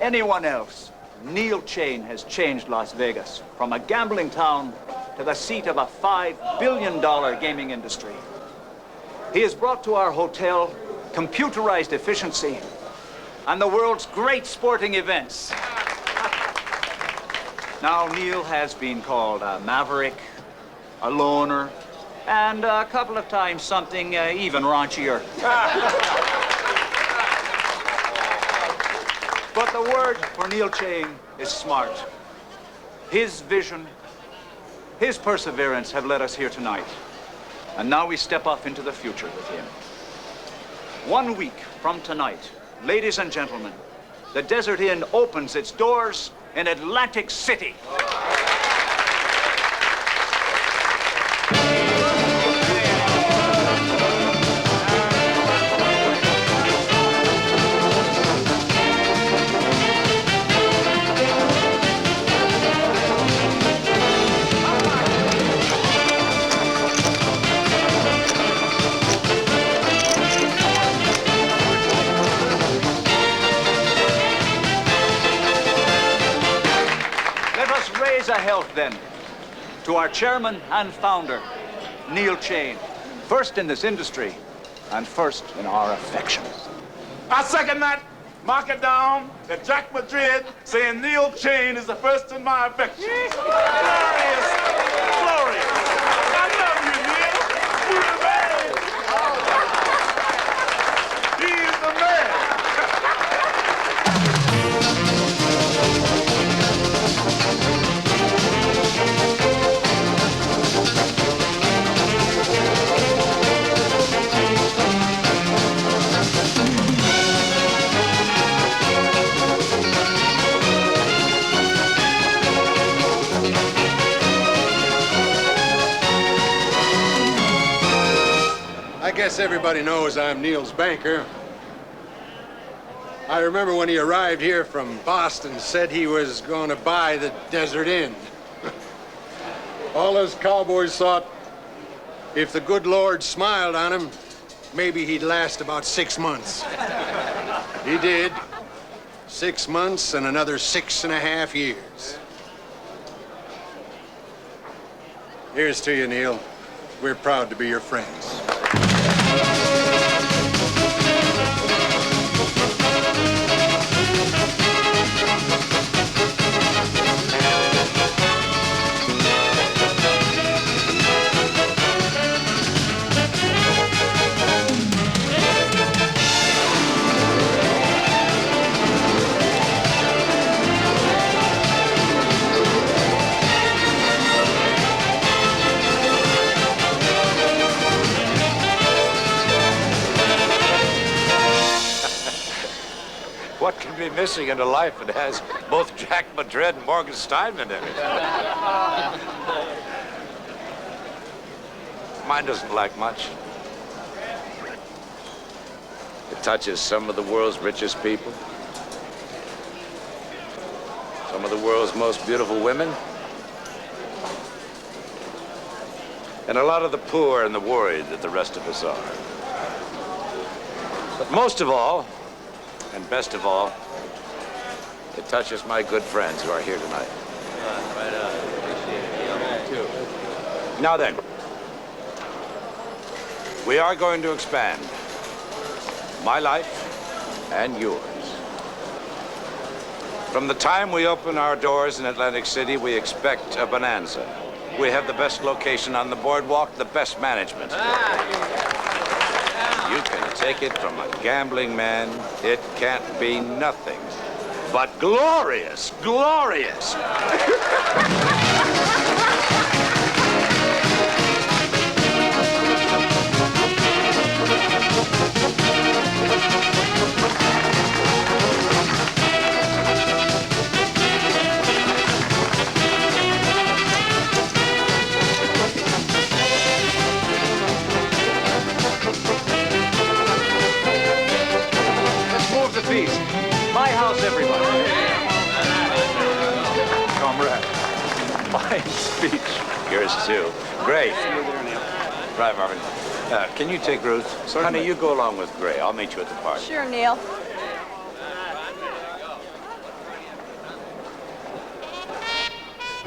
anyone else, Neil Chain has changed Las Vegas from a gambling town to the seat of a $5 billion gaming industry. He has brought to our hotel computerized efficiency and the world's great sporting events. Now, Neil has been called a maverick, a loner, and a couple of times something even raunchier. But the word for Neil Chain is smart. His vision, his perseverance have led us here tonight. And now we step off into the future with him. 1 week from tonight, ladies and gentlemen, the Desert Inn opens its doors in Atlantic City. A health, then, to our chairman and founder, Neil Chain, first in this industry and first in our affections. I second that. Mark it down that Jack Madrid saying Neil Chain is the first in my affections. Glorious, glorious. I love you, Neil. You're the man. He's the man. I guess everybody knows I'm Neil's banker. I remember when he arrived here from Boston, said he was going to buy the Desert Inn. All us cowboys thought if the good Lord smiled on him, maybe he'd last about 6 months. He did. 6 months and another 6.5 years. Here's to you, Neil. We're proud to be your friends. What can be missing in a life that has both Jack Madrid and Morgan Steinman in it? Mine doesn't lack much. It touches some of the world's richest people, some of the world's most beautiful women, and a lot of the poor and the worried that the rest of us are. But most of all, and best of all, it touches my good friends who are here tonight. Right on. Appreciate it. Now then, we are going to expand my life and yours. From the time we open our doors in Atlantic City, we expect a bonanza. We have the best location on the boardwalk, the best management. You can take it from a gambling man. It can't be nothing but glorious, glorious. Feast. My house, everybody. Comrade, my speech. Yours too. Great. Right, Marvin. Can you take Ruth? Certainly. Honey, you go along with Gray. I'll meet you at the party. Sure, Neil.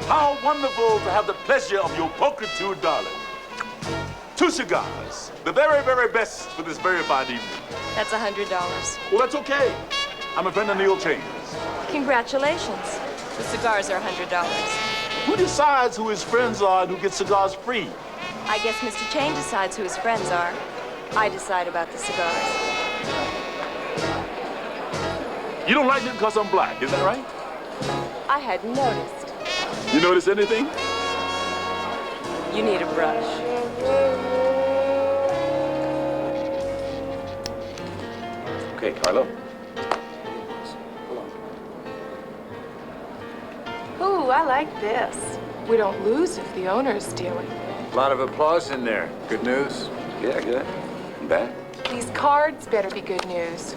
How wonderful to have the pleasure of your pulchritude, darling. 2 cigars, the very, very best for this very fine evening. That's $100. Well, that's okay. I'm a friend of Neil Chain's. Congratulations. The cigars are $100. Who decides who his friends are and who gets cigars free? I guess Mr. Chain decides who his friends are. I decide about the cigars. You don't like me because I'm black, is that right? I hadn't noticed. You notice anything? You need a brush. Okay, Carlo. Ooh, I like this. We don't lose if the owner's stealing. A lot of applause in there. Good news? Yeah, good. Bad? These cards better be good news.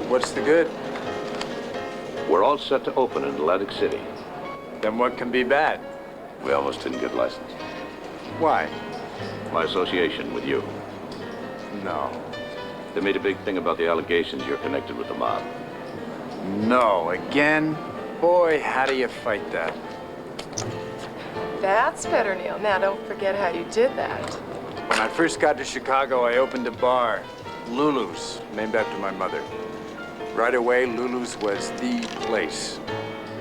What's the good? We're all set to open in Atlantic City. Then what can be bad? We almost didn't get licensed. Why? My association with you. No. They made a big thing about the allegations you're connected with the mob. No. Again? Boy, how do you fight that? That's better, Neil. Now, don't forget how you did that. When I first got to Chicago, I opened a bar, Lulu's, named after my mother. Right away, Lulu's was the place.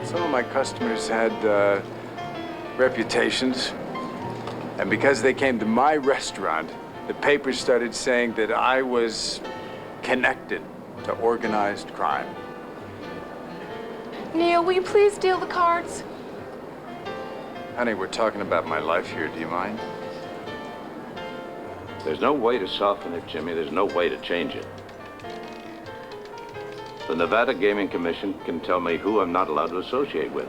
Some of my customers had reputations, and because they came to my restaurant, the papers started saying that I was connected to organized crime. Neil, will you please deal the cards? Honey, we're talking about my life here. Do you mind? There's no way to soften it, Jimmy. There's no way to change it. The Nevada Gaming Commission can tell me who I'm not allowed to associate with.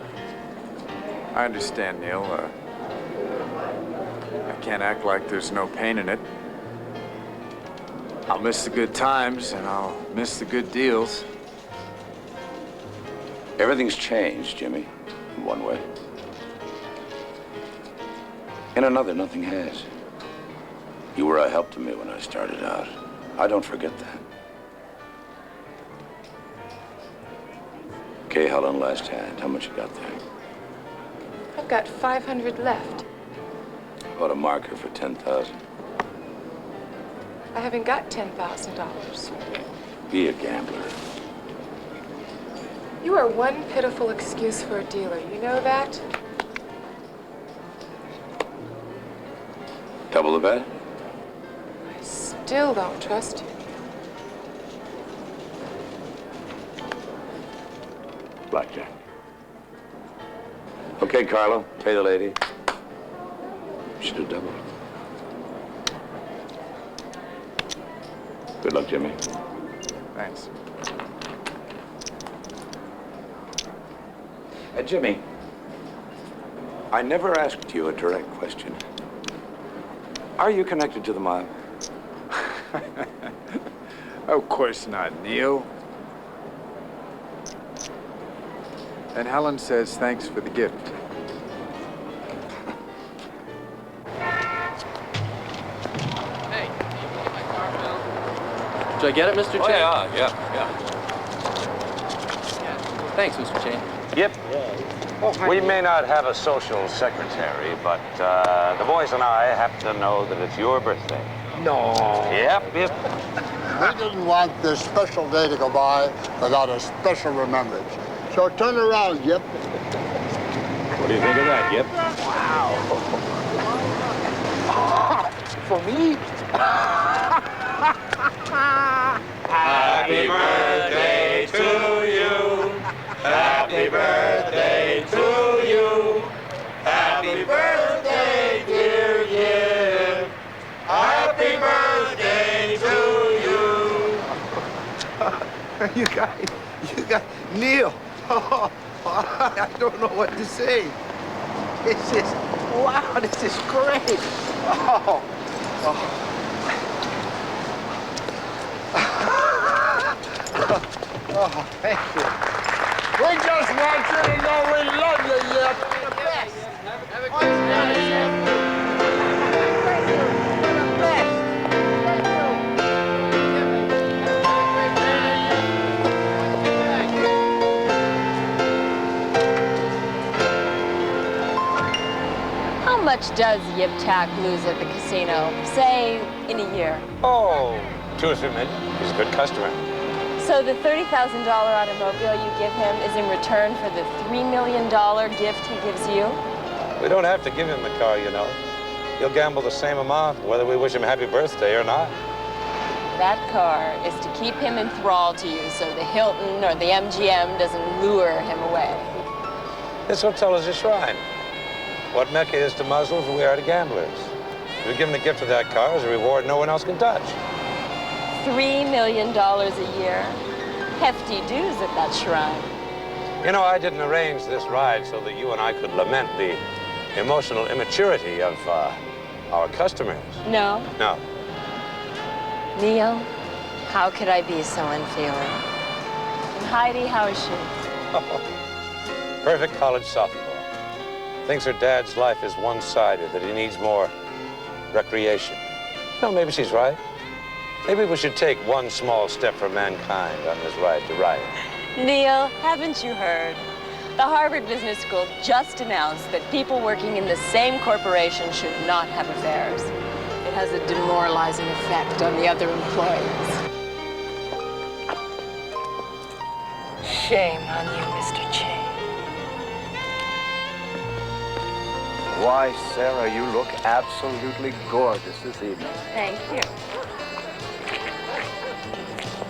I understand, Neil. I can't act like there's no pain in it. I'll miss the good times, and I'll miss the good deals. Everything's changed, Jimmy, in one way. In another, nothing has. You were a help to me when I started out. I don't forget that. Okay, Helen, last hand. How much you got there? I've got 500 left. Bought a marker for 10,000. I haven't got $10,000. Be a gambler. You are one pitiful excuse for a dealer. You know that? Double the bet? I still don't trust you. Blackjack. Okay, Carlo, pay the lady. Should have doubled. Good luck, Jimmy. Thanks. Jimmy, I never asked you a direct question. Are you connected to the mob? Of course not, Neil. And Helen says thanks for the gift. Did I get it, Mr. Chain? yeah. Thanks, Mr. Chain. Yep. We may not have a social secretary, but the boys and I happen to know that it's your birthday. No. Yep. We didn't want this special day to go by without a special remembrance. So turn around, Yip. What do you think of that, Yip? For me? Happy birthday to you. Happy birthday to you. Happy birthday, dear Yip. Happy birthday to you. You got Neil. Oh, I don't know what to say. This is, wow, this is great. Oh. Oh, thank you. We just want you to know we love you, Yip. You're the best. Have a good night, Yip. Thank you. You're the best. Thank you. much does Yip Tak lose at the casino, say, in a year? Oh, 2 or 3 million. He's a good customer. So the $30,000 automobile you give him is in return for the $3 million gift he gives you? We don't have to give him the car, you know. He'll gamble the same amount, whether we wish him happy birthday or not. That car is to keep him in thrall to you so the Hilton or the MGM doesn't lure him away. This hotel is a shrine. What Mecca is to Muslims, we are to gamblers. We give him the gift of that car as a reward no one else can touch. $3 million a year. Hefty dues at that shrine. You know, I didn't arrange this ride so that you and I could lament the emotional immaturity of our customers. No? No. Neil, how could I be so unfeeling? And Heidi, how is she? Perfect college sophomore. Thinks her dad's life is one-sided, that he needs more recreation. No, maybe she's right. Maybe we should take one small step for mankind on this ride to riot. Neil, haven't you heard? The Harvard Business School just announced that people working in the same corporation should not have affairs. It has a demoralizing effect on the other employees. Shame on you, Mr. Chang. Why, Sarah, you look absolutely gorgeous this evening. Thank you.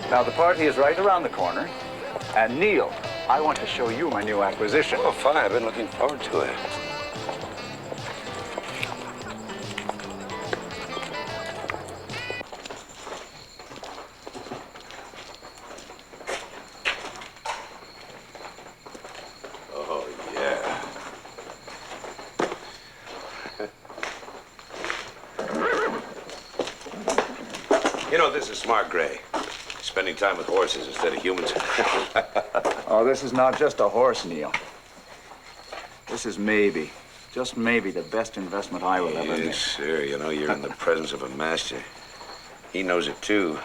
Now, the party is right around the corner. And Neil, I want to show you my new acquisition. Oh, fine. I've been looking forward to it. Oh, yeah. You know, this is smart, Gray. Spending time with horses instead of humans. Oh, this is not just a horse, Neil. This is maybe, just maybe, the best investment I will ever make. Yes, sir. You know, you're in the presence of a master. He knows it, too.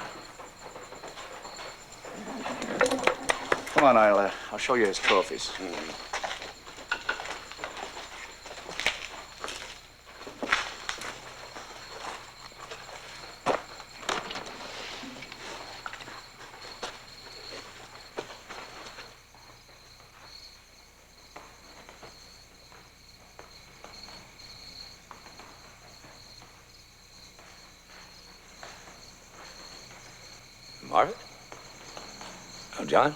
Come on, I'll show you his trophies. Margaret? Oh, John?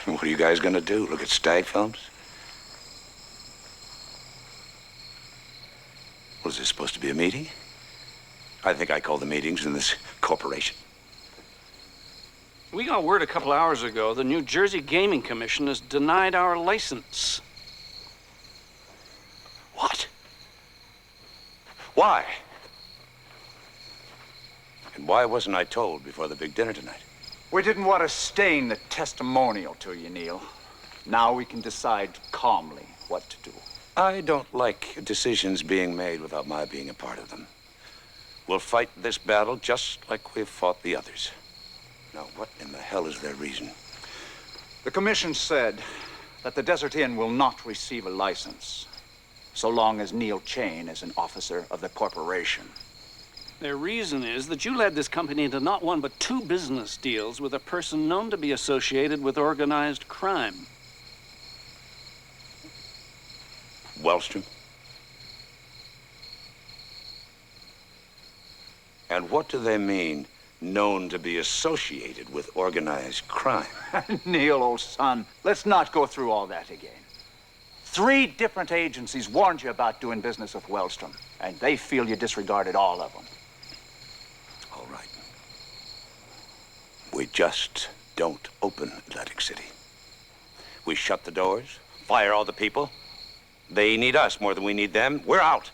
What are you guys gonna do? Look at stag films? Was this supposed to be a meeting? I think I call the meetings in this corporation. We got word a couple hours ago the New Jersey Gaming Commission has denied our license. What? Why? And why wasn't I told before the big dinner tonight? We didn't want to stain the testimonial to you, Neil. Now we can decide calmly what to do. I don't like decisions being made without my being a part of them. We'll fight this battle just like we've fought the others. Now, what in the hell is their reason? The commission said that the Desert Inn will not receive a license so long as Neil Chain is an officer of the corporation. Their reason is that you led this company into not one but 2 business deals with a person known to be associated with organized crime. Wellstrom? And what do they mean, known to be associated with organized crime? Neil, old son, let's not go through all that again. 3 different agencies warned you about doing business with Wellstrom, and they feel you disregarded all of them. All right. We just don't open Atlantic City. We shut the doors, fire all the people. They need us more than we need them. We're out.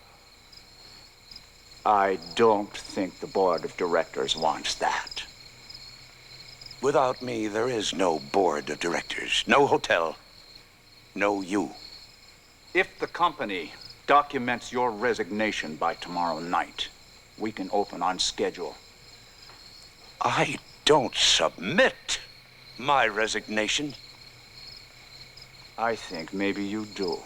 I don't think the board of directors wants that. Without me, there is no board of directors, no hotel, no you. If the company documents your resignation by tomorrow night, we can open on schedule. I don't submit my resignation. I think maybe you do.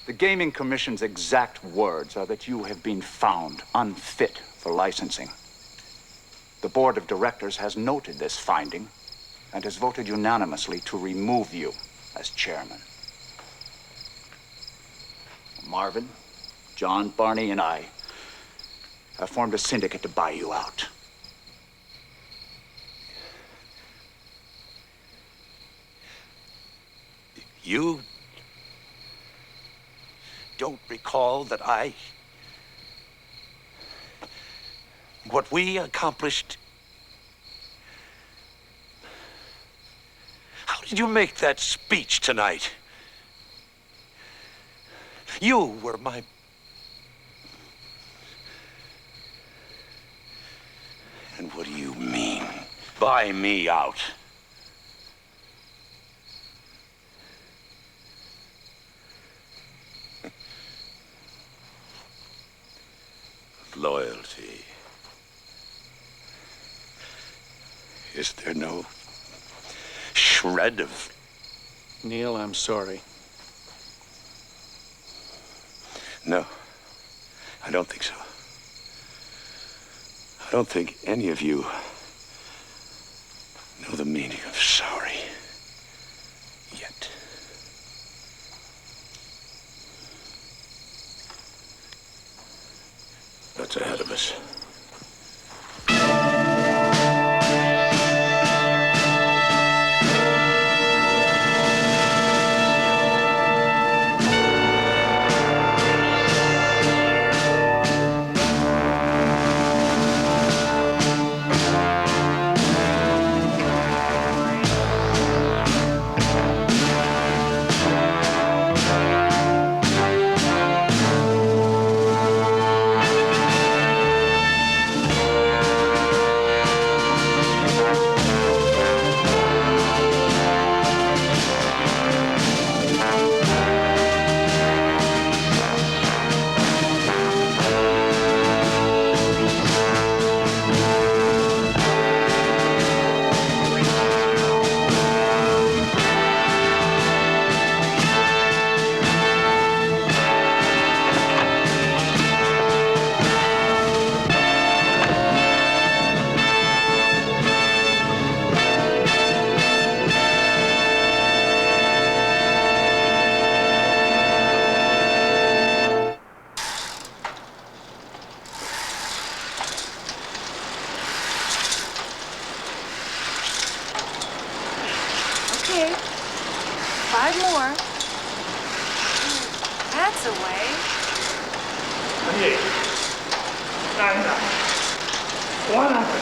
The Gaming Commission's exact words are that you have been found unfit for licensing. The Board of Directors has noted this finding and has voted unanimously to remove you as chairman. Marvin, John, Barney, and I have formed a syndicate to buy you out. You don't recall that what we accomplished? How did you make that speech tonight? You were my... And what do you mean, buy me out? Loyalty. Is there no shred of... Neil, I'm sorry. No, I don't think so. I don't think any of you know the meaning of sorry yet. That's ahead of us. Okay. 5 more. That's a way. 28, 99, 100.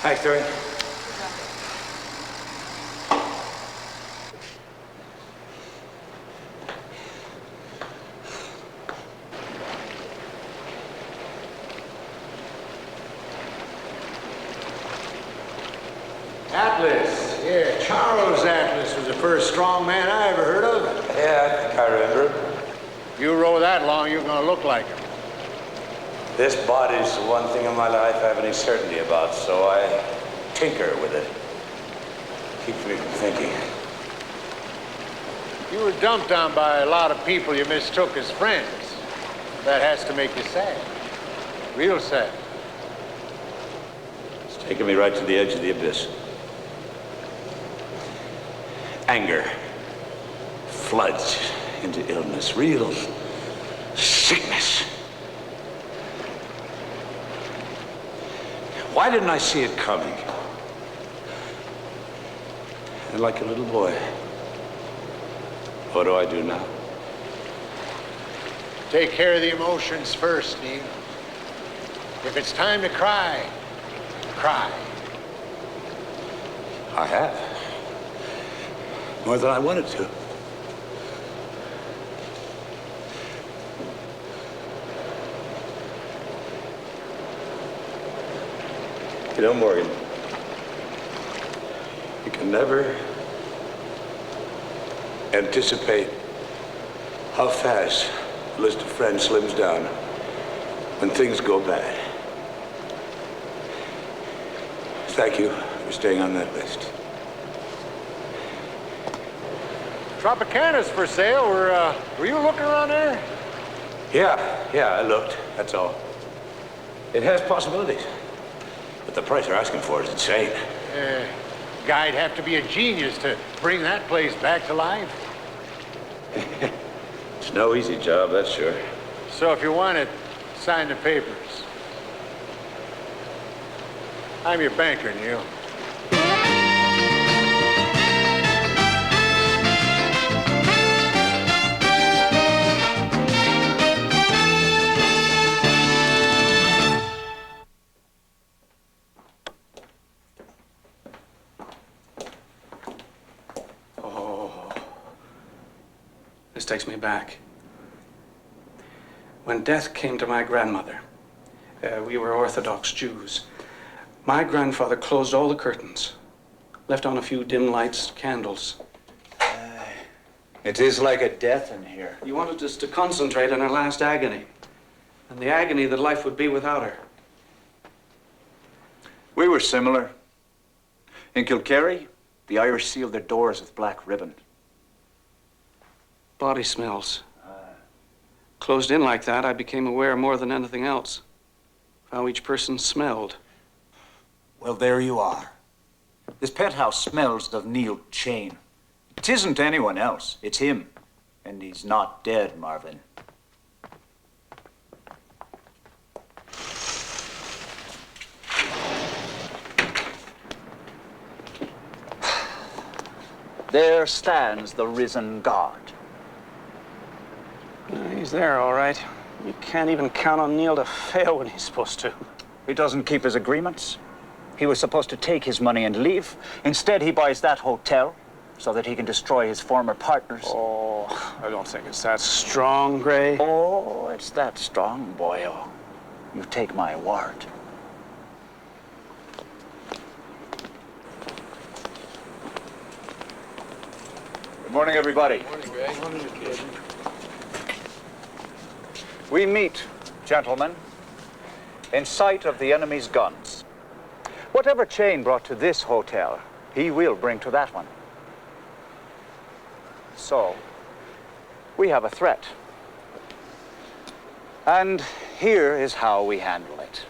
Hi, Terry. Atlas. Yeah, Charles Atlas was the first strong man I ever heard of. Yeah, I think I remember him. You row that long, you're gonna look like him. This body's the one thing in my life I have any certainty about, so I tinker with it. Keeps me from thinking. You were dumped on by a lot of people you mistook as friends. That has to make you sad. Real sad. It's taken me right to the edge of the abyss. Anger floods into illness, real sickness. Why didn't I see it coming? And like a little boy, what do I do now? Take care of the emotions first, Neil. If it's time to cry, cry. I have. More than I wanted to. You know, Morgan, you can never anticipate how fast the list of friends slims down when things go bad. Thank you for staying on that list. Tropicana's for sale. Were you looking around there? Yeah, I looked, that's all. It has possibilities, but the price they're asking for is insane. Guy'd have to be a genius to bring that place back to life. It's no easy job, that's sure. So if you want it, sign the papers. I'm your banker, Neil. This takes me back. When death came to my grandmother, we were Orthodox Jews. My grandfather closed all the curtains, left on a few dim lights, candles. It is like a death in here. He wanted us to concentrate on her last agony, and the agony that life would be without her. We were similar. In Kilkerry, the Irish sealed their doors with black ribbon. Body smells. Closed in like that, I became aware more than anything else of how each person smelled. Well, there you are. This penthouse smells of Neil Chain. It isn't anyone else. It's him. And he's not dead, Marvin. There stands the risen God. He's there, all right. You can't even count on Neil to fail when he's supposed to. He doesn't keep his agreements. He was supposed to take his money and leave. Instead, he buys that hotel so that he can destroy his former partners. Oh, I don't think it's that strong, Gray. Oh, it's that strong, boyo. You take my word. Good morning, everybody. Good morning, Gray. We meet, gentlemen, in sight of the enemy's guns. Whatever Chain brought to this hotel, he will bring to that one. So, we have a threat. And here is how we handle it.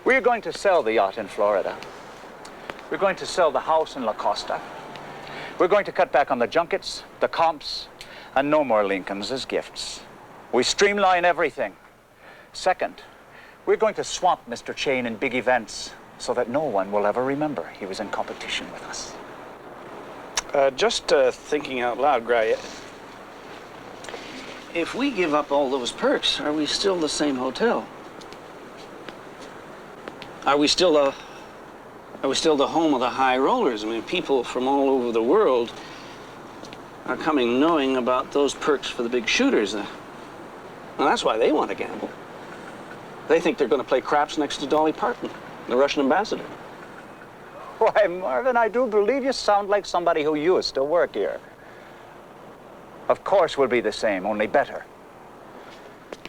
We're going to sell the yacht in Florida. We're going to sell the house in La Costa. We're going to cut back on the junkets, the comps, and no more Lincolns as gifts. We streamline everything. Second, we're going to swamp Mr. Chain in big events so that no one will ever remember he was in competition with us. Just thinking out loud, Gray. If we give up all those perks, are we still the same hotel? Are we still the home of the high rollers? I mean, people from all over the world are coming knowing about those perks for the big shooters. Well, that's why they want to gamble. They think they're going to play craps next to Dolly Parton, the Russian ambassador. Why, Marvin, I do believe you sound like somebody who used to work here. Of course we'll be the same, only better.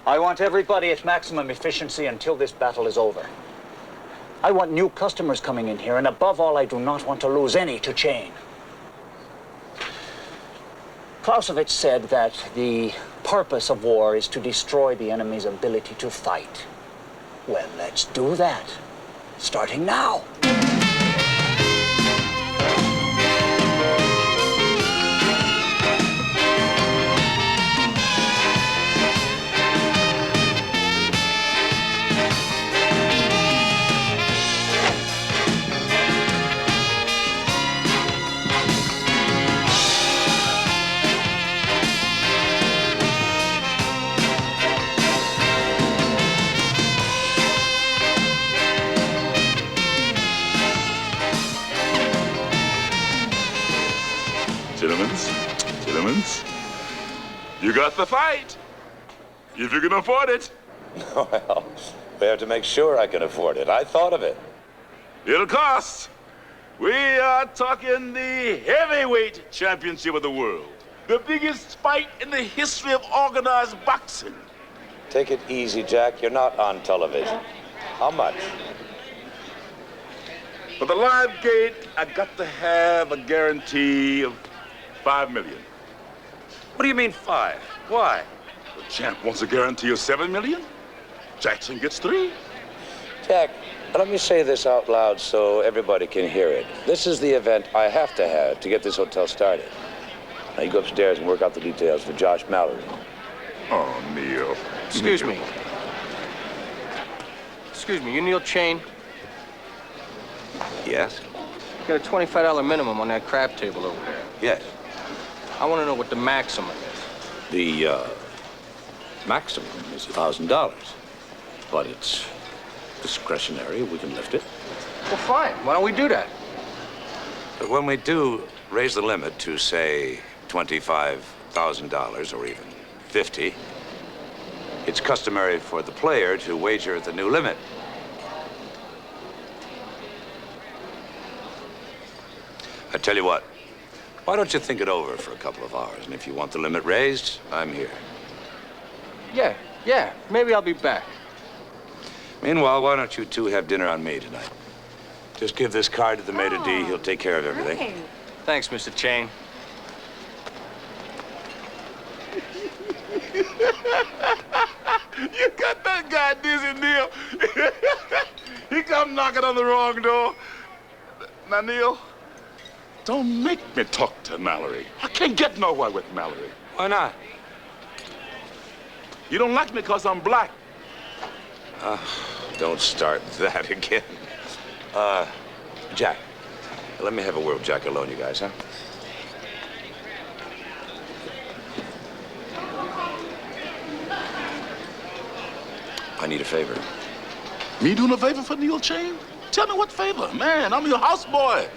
I want everybody at maximum efficiency until this battle is over. I want new customers coming in here, and above all, I do not want to lose any to Chain. Clausewitz said that the purpose of war is to destroy the enemy's ability to fight. Well, let's do that, starting now. Gentlemen, you got the fight, if you can afford it. Well, we have to make sure I can afford it. I thought of it. It'll cost. We are talking the heavyweight championship of the world. The biggest fight in the history of organized boxing. Take it easy, Jack. You're not on television. How much? For the live gate, I got to have a guarantee of $5 million. What do you mean 5? Why? The champ wants a guarantee of $7 million. Jackson gets 3. Jack, let me say this out loud so everybody can hear it. This is the event I have to get this hotel started. Now you go upstairs and work out the details for Josh Mallory. Oh, Neil. Excuse me. Excuse me, you Neil Chain? Yes? You got a $25 minimum on that crab table over there. Yes. I want to know what the maximum is. The maximum is $1,000. But it's discretionary. We can lift it. Well, fine. Why don't we do that? But when we do raise the limit to, say, $25,000 or even $50,000, it's customary for the player to wager at the new limit. I tell you what, why don't you think it over for a couple of hours? And if you want the limit raised, I'm here. Yeah. Maybe I'll be back. Meanwhile, why don't you two have dinner on me tonight? Just give this card to the maitre d'. He'll take care of everything. Hey. Thanks, Mr. Chain. You got that guy dizzy, Neil. He come knocking on the wrong door. Now, Neil, don't make me talk to Mallory. I can't get nowhere with Mallory. Why not? You don't like me because I'm black. Don't start that again. Jack, let me have a word with Jack alone, you guys, huh? I need a favor. Me doing a favor for Neil Chain? Tell me what favor. Man, I'm your houseboy.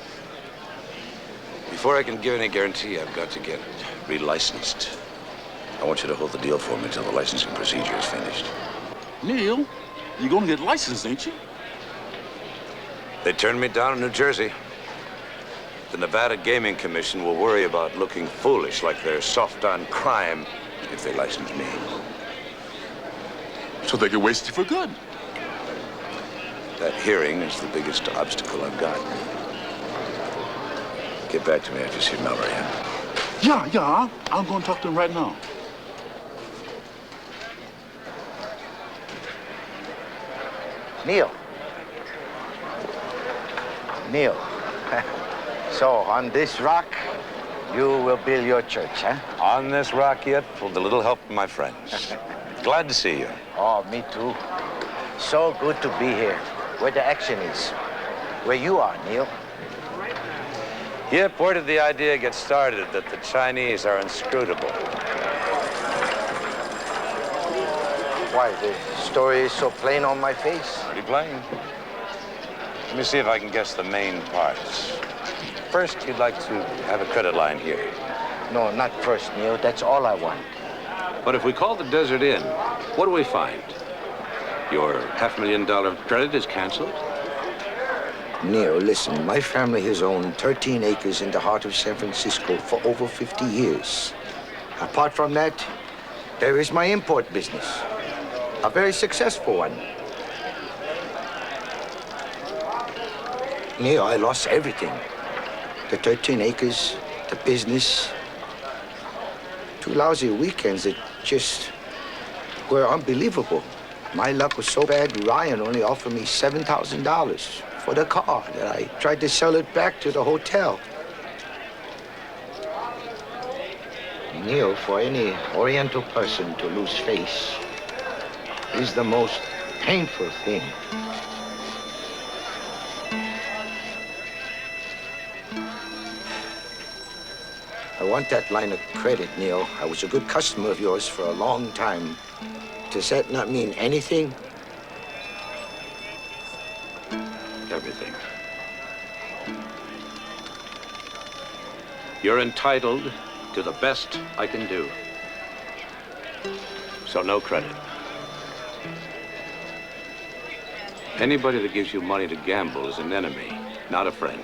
Before I can give any guarantee, I've got to get relicensed. I want you to hold the deal for me until the licensing procedure is finished. Neil, you're gonna get licensed, ain't you? They turned me down in New Jersey. The Nevada Gaming Commission will worry about looking foolish like they're soft on crime if they license me. So they can waste you for good. That hearing is the biggest obstacle I've got. Get back to me after you see Mallory. Yeah, I'm gonna talk to him right now. Neil. So, on this rock, you will build your church, huh? On this rock yet, with a little help from my friends. Glad to see you. Oh, me too. So good to be here, where the action is. Where you are, Neil. Yep, where did the idea get started that the Chinese are inscrutable? Why, the story is so plain on my face. Pretty plain. Let me see if I can guess the main parts. First, you'd like to have a credit line here. No, not first, Neil. That's all I want. But if we call the Desert Inn, what do we find? Your $500,000 credit is canceled? Neil, listen, my family has owned 13 acres in the heart of San Francisco for over 50 years. Apart from that, there is my import business. A very successful one. Neil, I lost everything. The 13 acres, the business. 2 lousy weekends that just were unbelievable. My luck was so bad, Ryan only offered me $7,000 for the car that I tried to sell it back to the hotel. Neil, for any Oriental person to lose face is the most painful thing. I want that line of credit, Neil. I was a good customer of yours for a long time. Does that not mean anything? Everything. You're entitled to the best I can do. So no credit. Anybody that gives you money to gamble is an enemy, not a friend.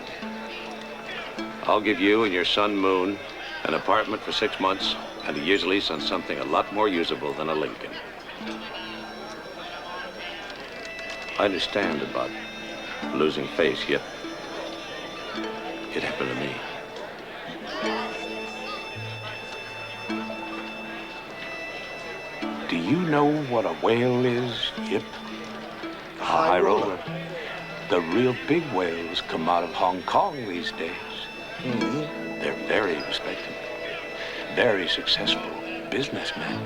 I'll give you and your son Moon an apartment for 6 months and a year's lease on something a lot more usable than a Lincoln. I understand about losing face, yet it happened to me. Do you know what a whale is, Yip? A high roller. The real big whales come out of Hong Kong these days. They're very respected, very successful businessmen.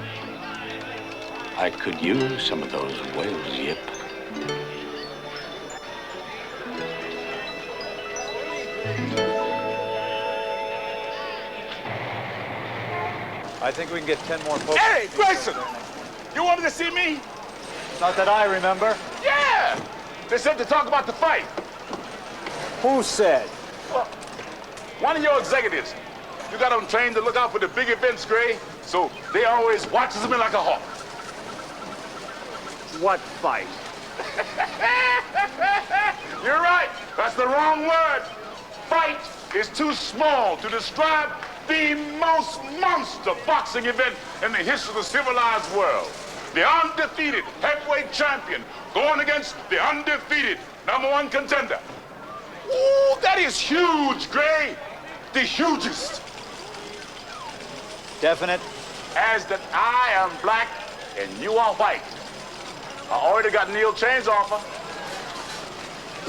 I could use some of those whales, Yip. I think we can get 10 more folks. Hey, Grayson! You wanted to see me? Not that I remember. Yeah! They said to talk about the fight. Who said? Well, one of your executives. You got them trained to look out for the big events, Gray, so they always watches me like a hawk. What fight? You're right. That's the wrong word. Fight is too small to describe the most monster boxing event in the history of the civilized world. The undefeated heavyweight champion going against the undefeated #1 contender. Ooh, that is huge, Gray. The hugest. Definite? As that I am black and you are white. I already got Neil Chain's offer.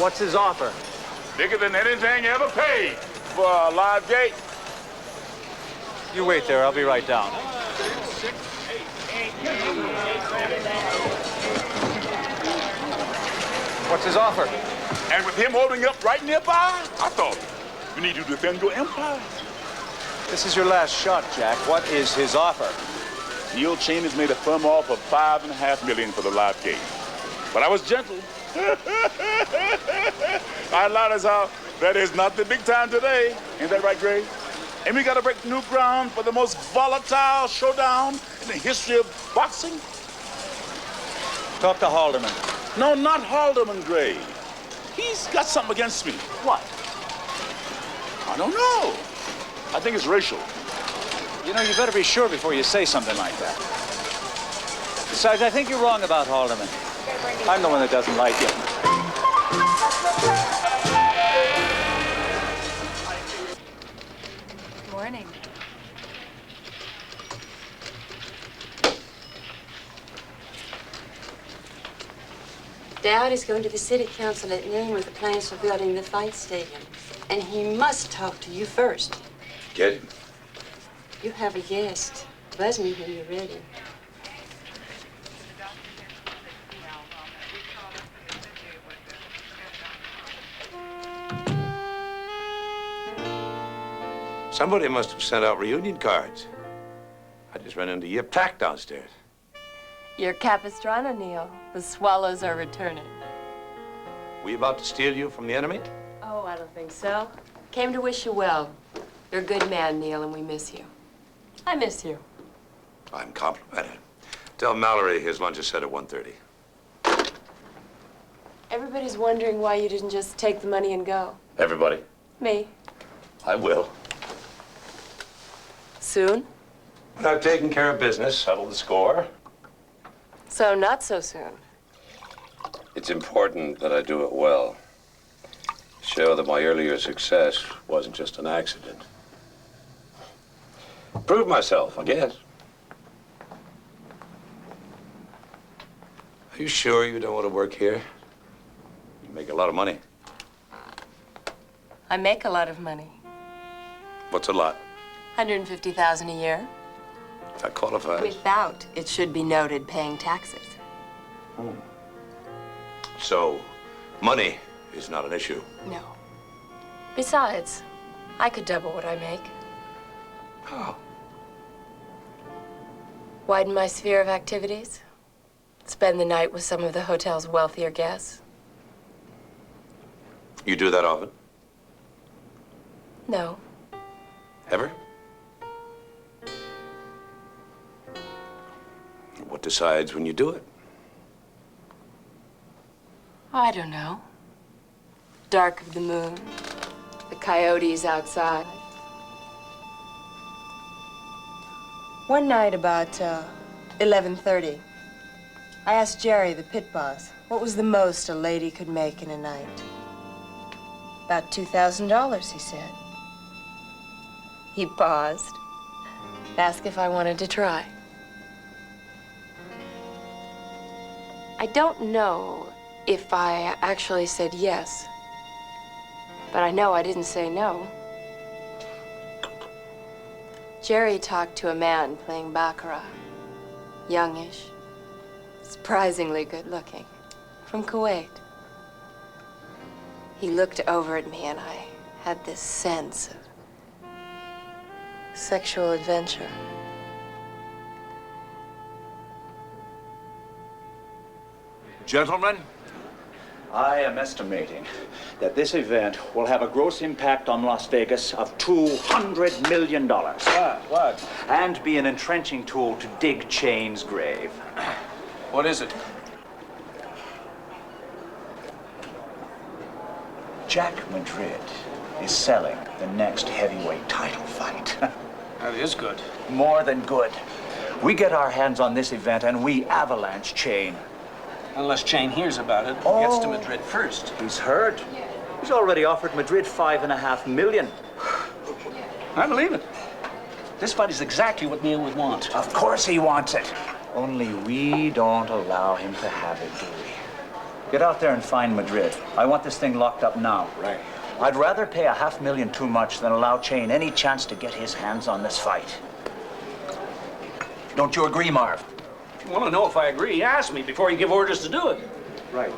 What's his offer? Bigger than anything ever paid for a live gate. You wait there, I'll be right down. What's his offer? And with him holding up right nearby, I thought, you need to defend your empire. This is your last shot, Jack. What is his offer? Neil Chain has made a firm offer of $5.5 million for the live gate. But I was gentle. I allowed us how that is not the big time today. Ain't that right, Gray? And we gotta break new ground for the most volatile showdown in the history of boxing. Talk to Halderman. No, not Halderman, Gray. He's got something against me. What? I don't know. I think it's racial. You know, you better be sure before you say something like that. Besides, I think you're wrong about Halderman. I'm the one that doesn't like you. Morning. Dad is going to the city council at noon with the plans for building the fight stadium. And he must talk to you first. Get him. You have a guest. Buzz me when you're ready. Somebody must have sent out reunion cards. I just ran into Yip Tack downstairs. Your Capistrano, Neil. The swallows are returning. We about to steal you from the enemy? Oh, I don't think so. Came to wish you well. You're a good man, Neil, and we miss you. I miss you. I'm complimented. Tell Mallory his lunch is set at 1:30. Everybody's wondering why you didn't just take the money and go. Everybody. Me. I will. Soon? When I've taken care of business, settled the score. So not so soon. It's important that I do it well. Show that my earlier success wasn't just an accident. Prove myself, I guess. Are you sure you don't want to work here? You make a lot of money. I make a lot of money. What's a lot? $150,000 a year. That qualifies. Without, it should be noted, paying taxes. So, money is not an issue. No. Besides, I could double what I make. How? Widen my sphere of activities. Spend the night with some of the hotel's wealthier guests. You do that often? No. Ever? What decides when you do it? I don't know. Dark of the moon, The coyotes outside. One night about 11:30, I asked Jerry, the pit boss, what was the most a lady could make in a night. About $2,000, he said. He paused, asked if I wanted to try. I don't know if I actually said yes, but I know I didn't say no. Jerry talked to a man playing baccarat, youngish, surprisingly good looking, from Kuwait. He looked over at me and I had this sense of sexual adventure. Gentlemen, I am estimating that this event will have a gross impact on Las Vegas of $200 million. What? And be an entrenching tool to dig Chain's grave. What is it? Jack Madrid is selling the next heavyweight title fight. That is good. More than good. We get our hands on this event and we avalanche Chain. Unless Chain hears about it and gets to Madrid first. He's heard. He's already offered Madrid $5.5 million. I believe it. This fight is exactly what Neil would want. Of course he wants it. Only we don't allow him to have it, do we? Get out there and find Madrid. I want this thing locked up now. Right. I'd rather pay $500,000 too much than allow Chain any chance to get his hands on this fight. Don't you agree, Marv? If you want to know if I agree, ask me before you give orders to do it. Right.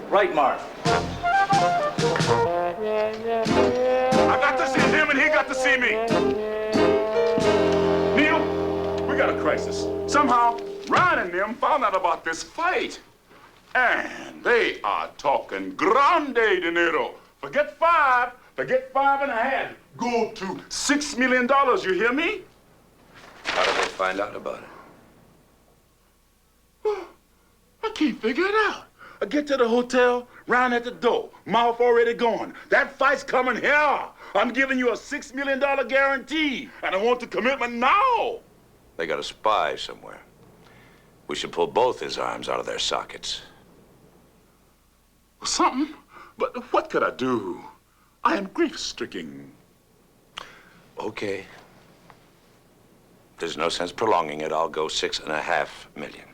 Right, Marv. I got to see him and he got to see me. Neil, we got a crisis. Somehow, Ryan and them found out about this fight. And they are talking grande dinero. Forget five, forget $5.5. Go to $6 million, you hear me? How did they find out about it? I can't figure it out. I get to the hotel, Ryan at the door, mouth already going. That fight's coming here. I'm giving you a $6 million guarantee, and I want the commitment now. They got a spy somewhere. We should pull both his arms out of their sockets. Something? But what could I do? I am grief-stricken. Okay. There's no sense prolonging it. I'll go $6.5 million.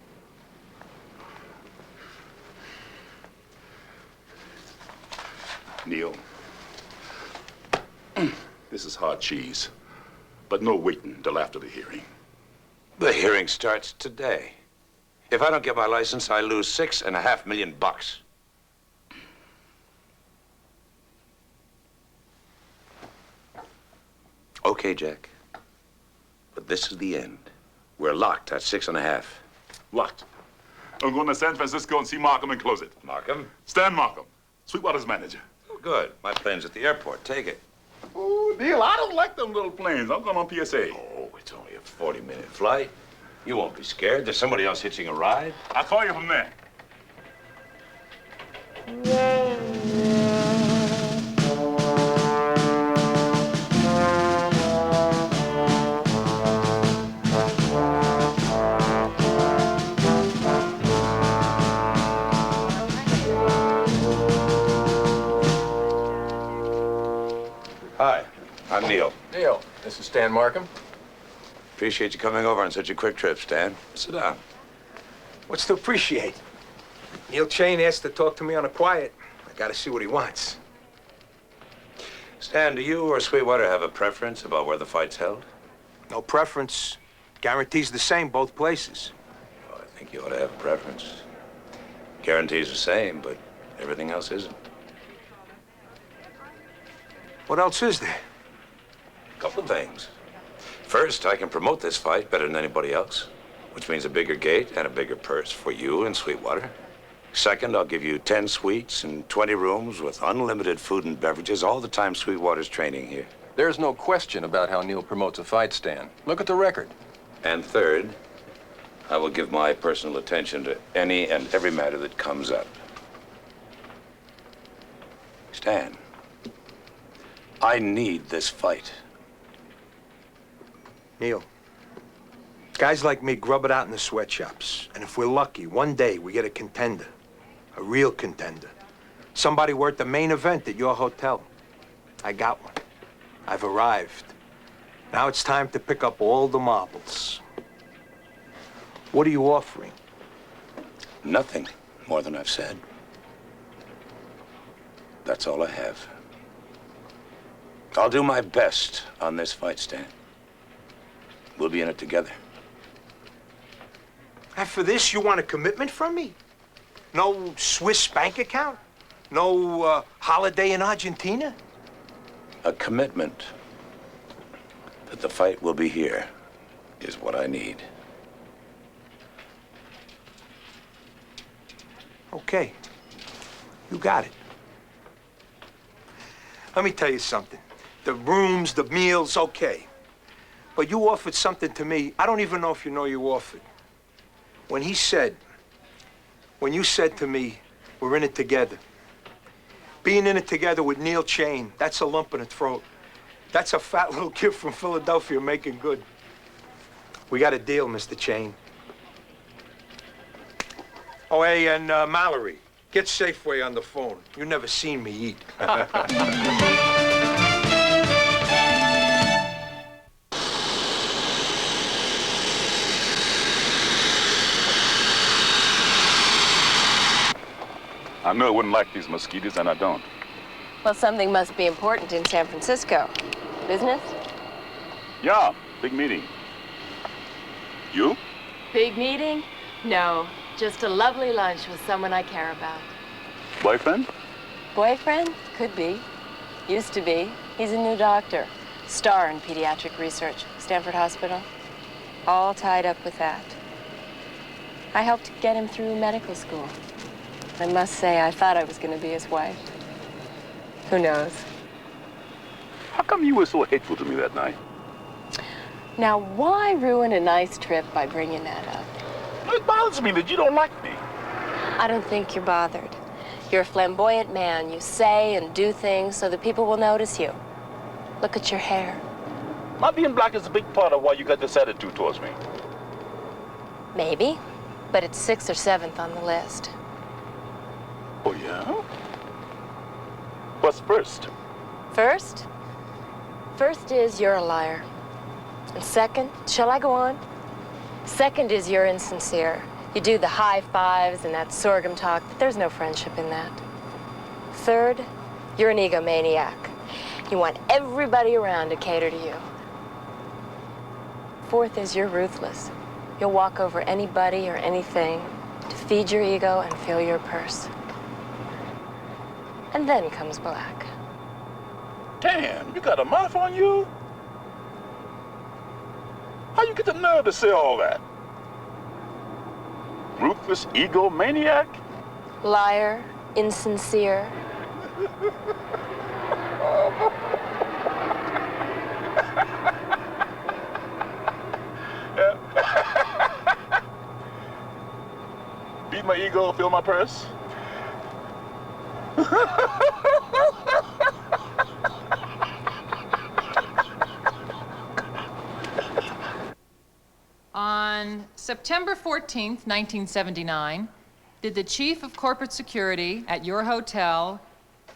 Neil, this is hard cheese, but no waiting till after the hearing. The hearing starts today. If I don't get my license, I lose $6.5 million. Okay, Jack. But this is the end. We're locked at 6.5. Locked. I'm going to San Francisco and see Markham and close it. Markham? Stan Markham, Sweetwater's manager. Oh, good. My plane's at the airport. Take it. Oh, Neil, I don't like them little planes. I'm going on PSA. Oh, it's only a 40-minute flight. You won't be scared. There's somebody else hitching a ride. I'll call you from there. Hi, I'm Neil. Neil, this is Stan Markham. Appreciate you coming over on such a quick trip, Stan. Sit down. What's to appreciate? Neil Chain asked to talk to me on a quiet. I gotta see what he wants. Stan, do you or Sweetwater have a preference about where the fight's held? No preference. Guarantees the same both places. Oh, I think you ought to have a preference. Guarantees the same, but everything else isn't. What else is there? A couple of things. First, I can promote this fight better than anybody else, which means a bigger gate and a bigger purse for you and Sweetwater. Second, I'll give you 10 suites and 20 rooms with unlimited food and beverages all the time Sweetwater's training here. There's no question about how Neil promotes a fight, Stan. Look at the record. And third, I will give my personal attention to any and every matter that comes up. Stan, I need this fight. Neil, guys like me grub it out in the sweatshops. And if we're lucky, one day we get a contender. A real contender. Somebody worth the main event at your hotel. I got one. I've arrived. Now it's time to pick up all the marbles. What are you offering? Nothing more than I've said. That's all I have. I'll do my best on this fight, Stan. We'll be in it together. And for this, you want a commitment from me? No Swiss bank account? No holiday in Argentina? A commitment that the fight will be here is what I need. Okay. You got it. Let me tell you something. The rooms, the meals, okay. But you offered something to me. I don't even know if you know you offered. When you said to me, we're in it together. Being in it together with Neil Chain, that's a lump in the throat. That's a fat little kid from Philadelphia making good. We got a deal, Mr. Chain. Oh, hey, and Mallory, get Safeway on the phone. You never seen me eat. I knew I wouldn't like these mosquitoes, and I don't. Well, something must be important in San Francisco. Business? Yeah, big meeting. You? Big meeting? No, just a lovely lunch with someone I care about. Boyfriend? Boyfriend? Could be. Used to be. He's a new doctor. Star in pediatric research. Stanford Hospital. All tied up with that. I helped get him through medical school. I must say, I thought I was going to be his wife. Who knows? How come you were so hateful to me that night? Now, why ruin a nice trip by bringing that up? It bothers me that you don't like me. I don't think you're bothered. You're a flamboyant man. You say and do things so that people will notice you. Look at your hair. My being black is a big part of why you got this attitude towards me. Maybe, but it's 6th or 7th on the list. Oh, yeah? What's first? First? First is you're a liar. And second, shall I go on? Second is you're insincere. You do the high fives and that sorghum talk, but there's no friendship in that. Third, you're an egomaniac. You want everybody around to cater to you. Fourth is you're ruthless. You'll walk over anybody or anything to feed your ego and fill your purse. And then comes black. Damn, you got a mouth on you? How you get the nerve to say all that? Ruthless egomaniac? Liar, insincere. Beat my ego, fill my purse? On September 14th, 1979, did the chief of corporate security at your hotel,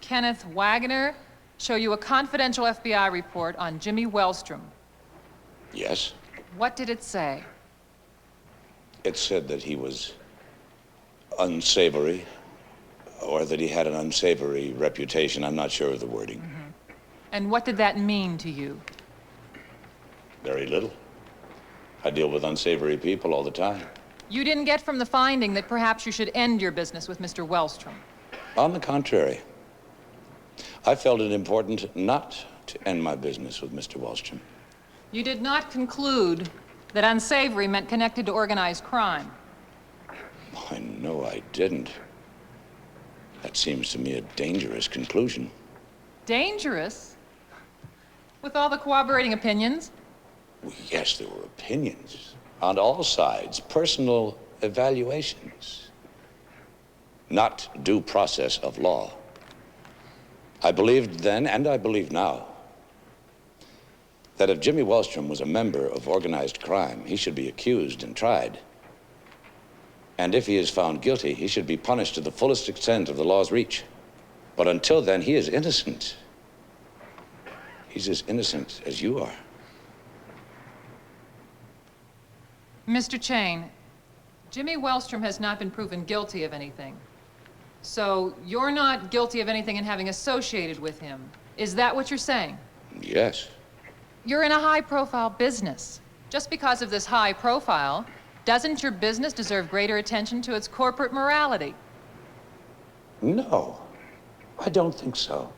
Kenneth Wagner, show you a confidential FBI report on Jimmy Wellstrom? Yes. What did it say? It said that he was unsavory, or that he had an unsavory reputation. I'm not sure of the wording. And what did that mean to you? Very little. I deal with unsavory people all the time. You didn't get from the finding that perhaps you should end your business with Mr. Wellstrom. On the contrary, I felt it important not to end my business with Mr. Wellstrom. You did not conclude that unsavory meant connected to organized crime. I know I didn't. That seems to me a dangerous conclusion. Dangerous? With all the corroborating opinions? Yes, there were opinions on all sides, personal evaluations, not due process of law. I believed then, and I believe now, that if Jimmy Wellstrom was a member of organized crime, he should be accused and tried. And if he is found guilty, he should be punished to the fullest extent of the law's reach. But until then, he is innocent. He's as innocent as you are. Mr. Chain, Jimmy Wellstrom has not been proven guilty of anything. So you're not guilty of anything in having associated with him. Is that what you're saying? Yes. You're in a high-profile business. Just because of this high profile, doesn't your business deserve greater attention to its corporate morality? No, I don't think so.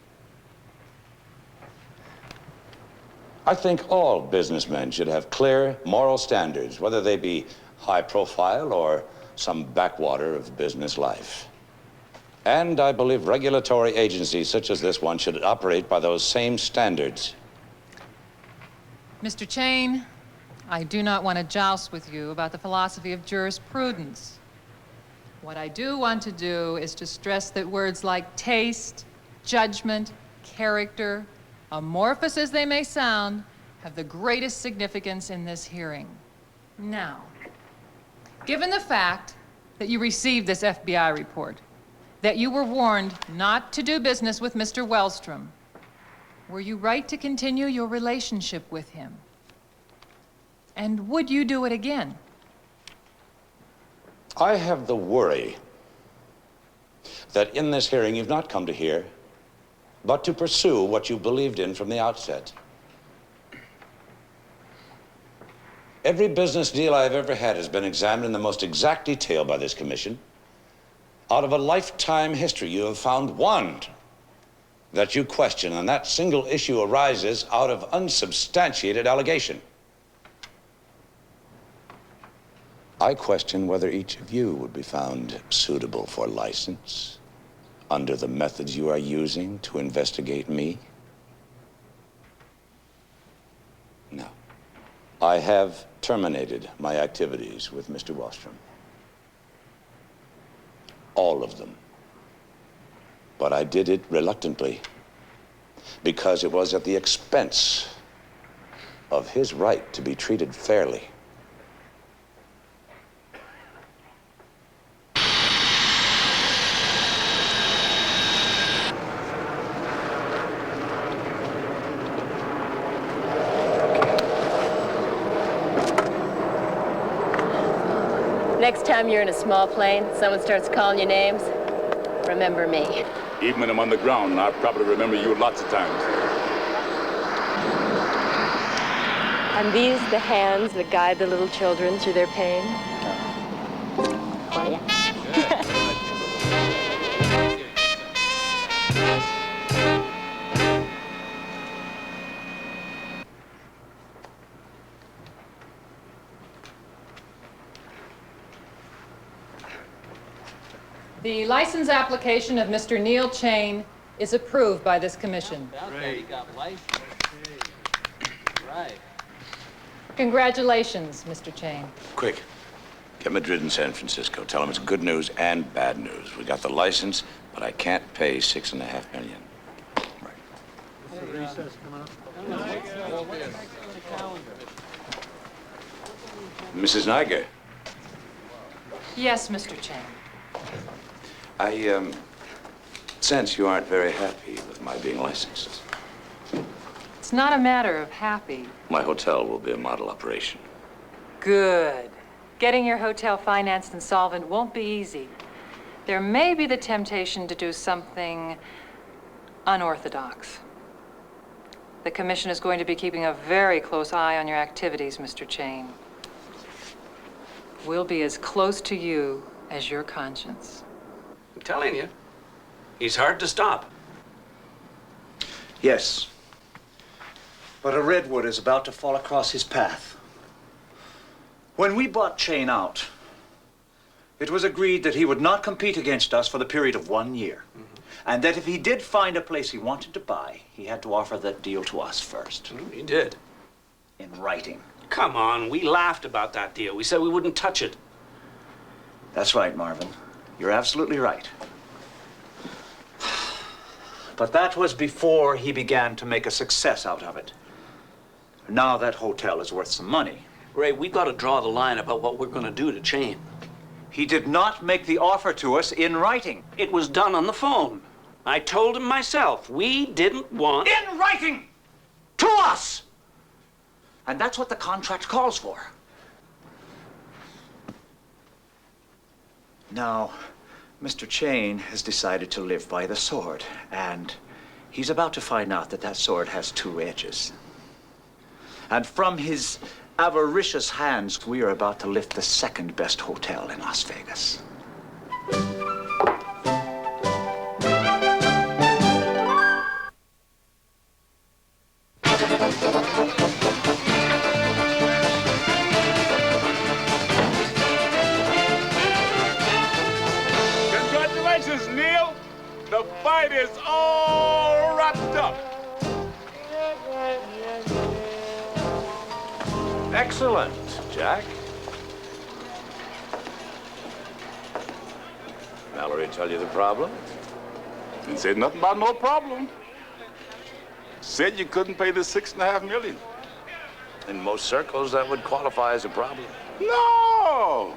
I think all businessmen should have clear moral standards, whether they be high profile or some backwater of business life. And I believe regulatory agencies such as this one should operate by those same standards. Mr. Chain, I do not want to joust with you about the philosophy of jurisprudence. What I do want to do is to stress that words like taste, judgment, character, amorphous as they may sound, have the greatest significance in this hearing. Now, given the fact that you received this FBI report, that you were warned not to do business with Mr. Wellstrom, were you right to continue your relationship with him? And would you do it again? I have the worry that in this hearing you've not come to hear, but to pursue what you believed in from the outset. Every business deal I've ever had has been examined in the most exact detail by this commission. Out of a lifetime history, you have found one that you question, and that single issue arises out of unsubstantiated allegation. I question whether each of you would be found suitable for license under the methods you are using to investigate me. No. I have terminated my activities with Mr. Wellstrom. All of them. But I did it reluctantly because it was at the expense of his right to be treated fairly. Next time you're in a small plane, someone starts calling you names, remember me. Even when I'm on the ground, I'll probably remember you lots of times. Are these the hands that guide the little children through their pain? Oh, yeah. The license application of Mr. Neil Chain is approved by this commission. Right. Right. Congratulations, Mr. Chain. Quick, get Madrid and San Francisco. Tell them it's good news and bad news. We got the license, but I can't pay $6.5 million. Mrs. Niger. Yes, Mr. Chain. I sense you aren't very happy with my being licensed. It's not a matter of happy. My hotel will be a model operation. Good. Getting your hotel financed and solvent won't be easy. There may be the temptation to do something unorthodox. The commission is going to be keeping a very close eye on your activities, Mr. Chain. We'll be as close to you as your conscience. I'm telling you, he's hard to stop. Yes. But a redwood is about to fall across his path. When we bought Chain out, it was agreed that he would not compete against us for the period of 1 year. And that if he did find a place he wanted to buy, he had to offer that deal to us first. He did. In writing. Come on, we laughed about that deal. We said we wouldn't touch it. That's right, Marvin. You're absolutely right. But that was before he began to make a success out of it. Now that hotel is worth some money. Ray, we got to draw the line about what we're going to do to Chain. He did not make the offer to us in writing. It was done on the phone. I told him myself, we didn't want... In writing! To us! And that's what the contract calls for. Now, Mr. Chain has decided to live by the sword, and he's about to find out that that sword has two edges. And from his avaricious hands, we are about to lift the second best hotel in Las Vegas. Congratulations, Neil. The fight is all wrapped up. Excellent, Jack. Mallory tell you the problem? Didn't say nothing about no problem. Said you couldn't pay the $6.5 million. In most circles, that would qualify as a problem. No!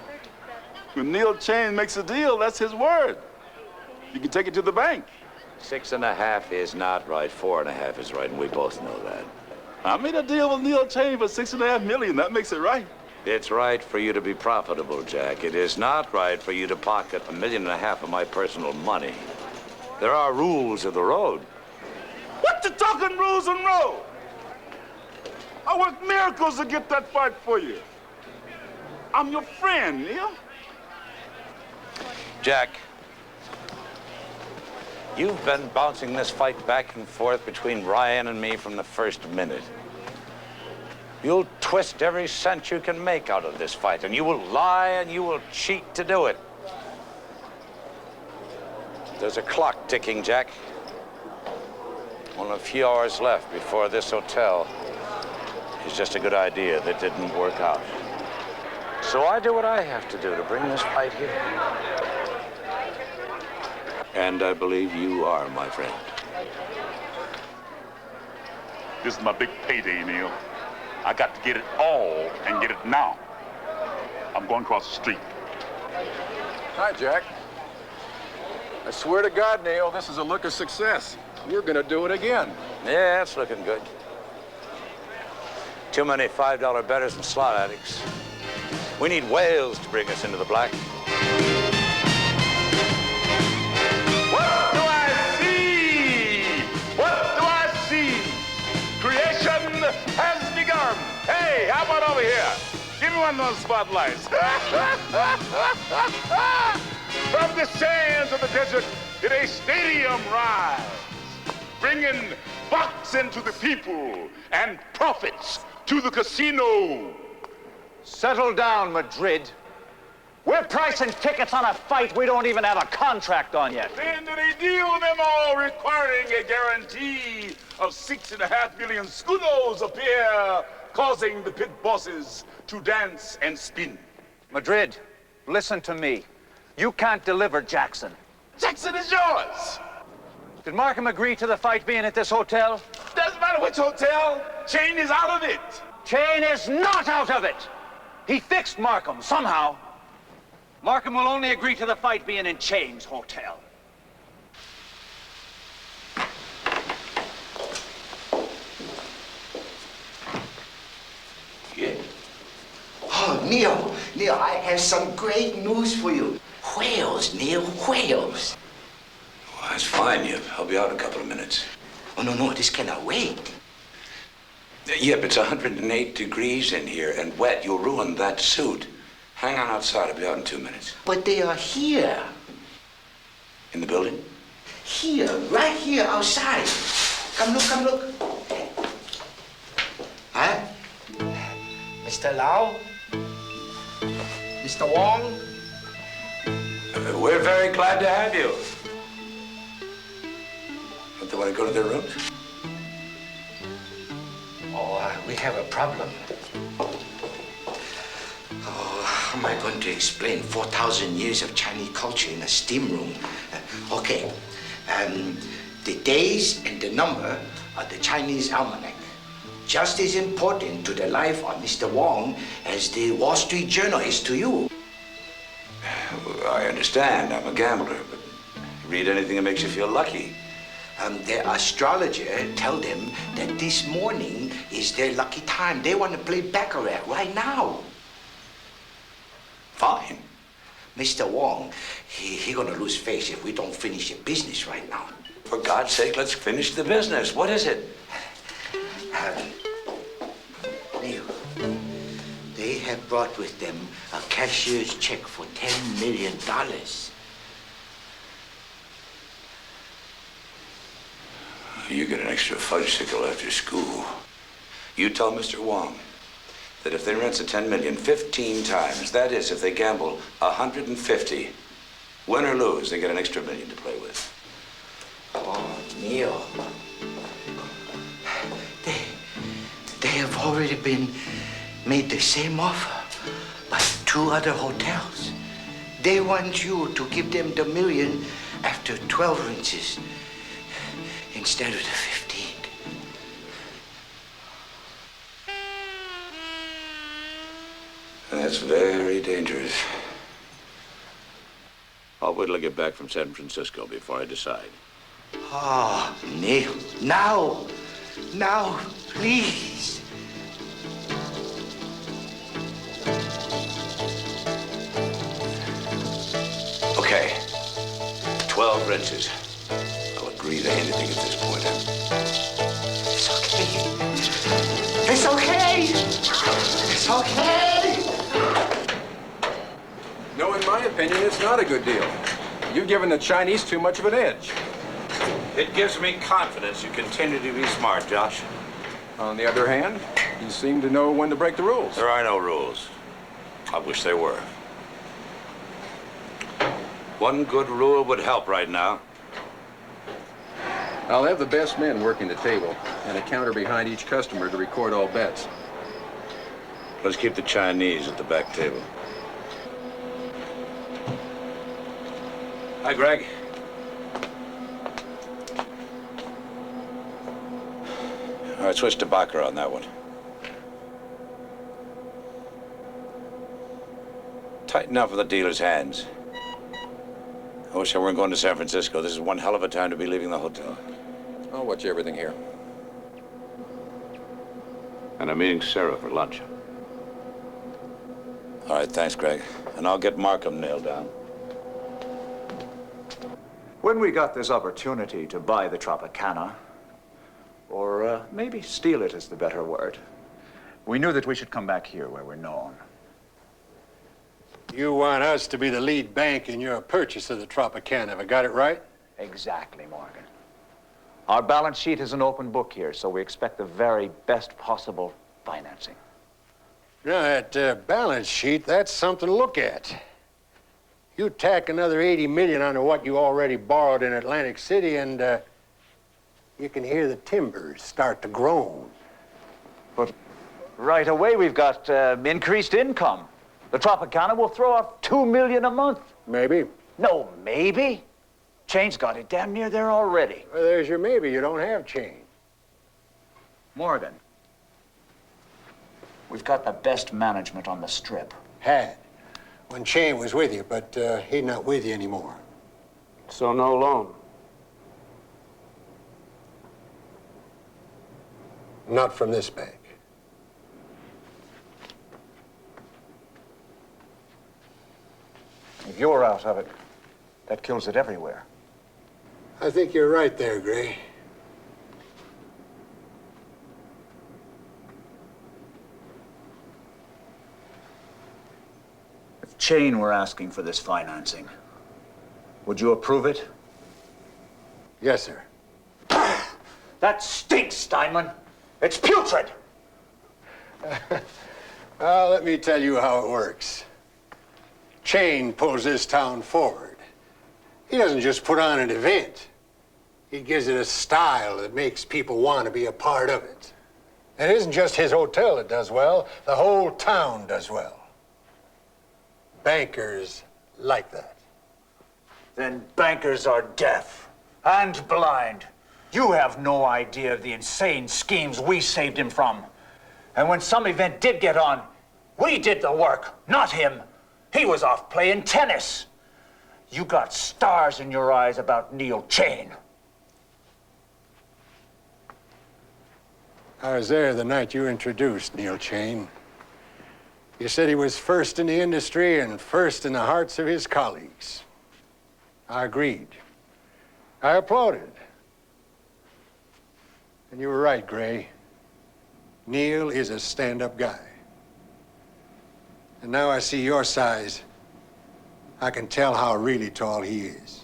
When Neil Chain makes a deal, that's his word. You can take it to the bank. 6.5 is not right, 4.5 is right, and we both know that. I made a deal with Neil Chain for $6.5 million. That makes it right. It's right for you to be profitable, Jack. It is not right for you to pocket $1.5 million of my personal money. There are rules of the road. What you talking rules and road? I worked miracles to get that fight for you. I'm your friend, Neil. Jack, you've been bouncing this fight back and forth between Ryan and me from the first minute. You'll twist every cent you can make out of this fight, and you will lie and you will cheat to do it. There's a clock ticking, Jack. Only a few hours left before this hotel is just a good idea that didn't work out. So I do what I have to do to bring this fight here. And I believe you are my friend. This is my big payday, Neil. I got to get it all and get it now. I'm going across the street. Hi, Jack. I swear to God, Neil, this is a look of success. We're gonna do it again. Yeah, it's looking good. Too many $5 bettors and slot addicts. We need whales to bring us into the black. What do I see? What do I see? Creation has begun. Hey, how about over here? Give me one of those spotlights. From the sands of the desert did a stadium rise, bringing bucks into the people and profits to the casino. Settle down, Madrid. We're pricing tickets on a fight we don't even have a contract on yet. Then did a deal with them all requiring a guarantee of $6.5 million scudos appear, causing the pit bosses to dance and spin. Madrid, listen to me. You can't deliver Jackson. Jackson is yours. Did Markham agree to the fight being at this hotel? Doesn't matter which hotel. Chain is out of it. Chain is not out of it. He fixed Markham somehow. Markham will only agree to the fight being in Chain's hotel. Yeah. Oh, Neil, I have some great news for you. Whales, Neil, whales. Well, that's fine, Yip. I'll be out in a couple of minutes. Oh, no, this cannot wait. Yip, it's 108 degrees in here and wet. You'll ruin that suit. Hang on outside. I'll be out in 2 minutes. But they are here. In the building? Here, right here outside. Come look. Huh? Mr. Lau? Mr. Wong? We're very glad to have you. Don't they want to go to their rooms? Oh, we have a problem. Oh, how am I going to explain 4,000 years of Chinese culture in a steam room? Okay, the days and the number are the Chinese almanac. just as important to the life of Mr. Wong as the Wall Street Journal is to you. I understand. I'm a gambler, but you read anything that makes you feel lucky. The astrologer tell them that this morning is their lucky time. They want to play baccarat right now. Fine. Mr. Wong, he gonna lose face if we don't finish the business right now. For God's sake, let's finish the business. What is it? Neil, they have brought with them a cashier's check for $10 million. You get an extra fudgesicle after school. You tell Mr. Wong that if they rinse a 10 million 15 times, that is, if they gamble 150, win or lose, they get an extra $1 million to play with. Oh, Neil. They have already been made the same offer by 2 other hotels. They want you to give them the $1 million after 12 rinses instead of the 15. That's very dangerous. I'll wait till I get back from San Francisco before I decide. Ah, Neil, now, please. Okay, 12 rinses. I'll agree to anything at this point. It's okay. It's okay. No, in my opinion, it's not a good deal. You've given the Chinese too much of an edge. It gives me confidence you continue to be smart, Josh. On the other hand, you seem to know when to break the rules. There are no rules. I wish there were. One good rule would help right now. I'll have the best men working the table and a counter behind each customer to record all bets. Let's keep the Chinese at the back table. Hi, Greg. All right, switch to Baccarat on that one. Tighten up with the dealer's hands. I wish I weren't going to San Francisco. This is one hell of a time to be leaving the hotel. I'll watch everything here. And I'm meeting Sarah for lunch. All right, thanks, Greg. And I'll get Markham nailed down. When we got this opportunity to buy the Tropicana, or maybe steal it is the better word, we knew that we should come back here where we're known. You want us to be the lead bank in your purchase of the Tropicana. Have I got it right? Exactly, Morgan. Our balance sheet is an open book here, so we expect the very best possible financing. Now, that balance sheet, that's something to look at. You tack another $80 million onto what you already borrowed in Atlantic City, and you can hear the timbers start to groan. But right away, we've got increased income. The Tropicana will throw off $2 million a month. Maybe. No, maybe. Chain's got it damn near there already. Well, there's your maybe. You don't have Chain. Morgan, we've got the best management on the Strip. Had. When Chain was with you, but he's not with you anymore. So no loan. Not from this bank. If you're out of it, that kills it everywhere. I think you're right there, Gray. If Chain were asking for this financing, would you approve it? Yes, sir. That stinks, Steinman. It's putrid. Well, let me tell you how it works. Chain pulls this town forward. He doesn't just put on an event. He gives it a style that makes people want to be a part of it. And it isn't just his hotel that does well. The whole town does well. Bankers like that. Then bankers are deaf and blind. You have no idea of the insane schemes we saved him from. And when some event did get on, we did the work, not him. He was off playing tennis. You got stars in your eyes about Neil Chain. I was there the night you introduced Neil Chain. You said he was first in the industry and first in the hearts of his colleagues. I agreed. I applauded. And you were right, Gray. Neil is a stand-up guy. And now I see your size, I can tell how really tall he is.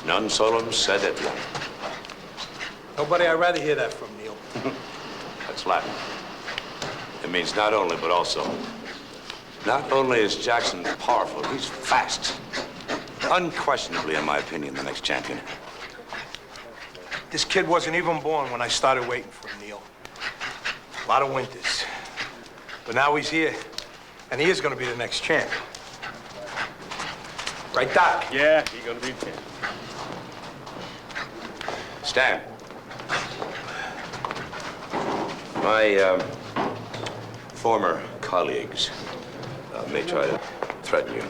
Non solum sed et lum. Nobody I'd rather hear that from, Neil. That's Latin. It means not only, but also. Not only is Jackson powerful, he's fast. Unquestionably, in my opinion, the next champion. This kid wasn't even born when I started waiting for him, Neil. A lot of winters. But now he's here, and he is going to be the next champ. Right, Doc? Yeah, he's going to be champ. Stan. My former colleagues may try to threaten you.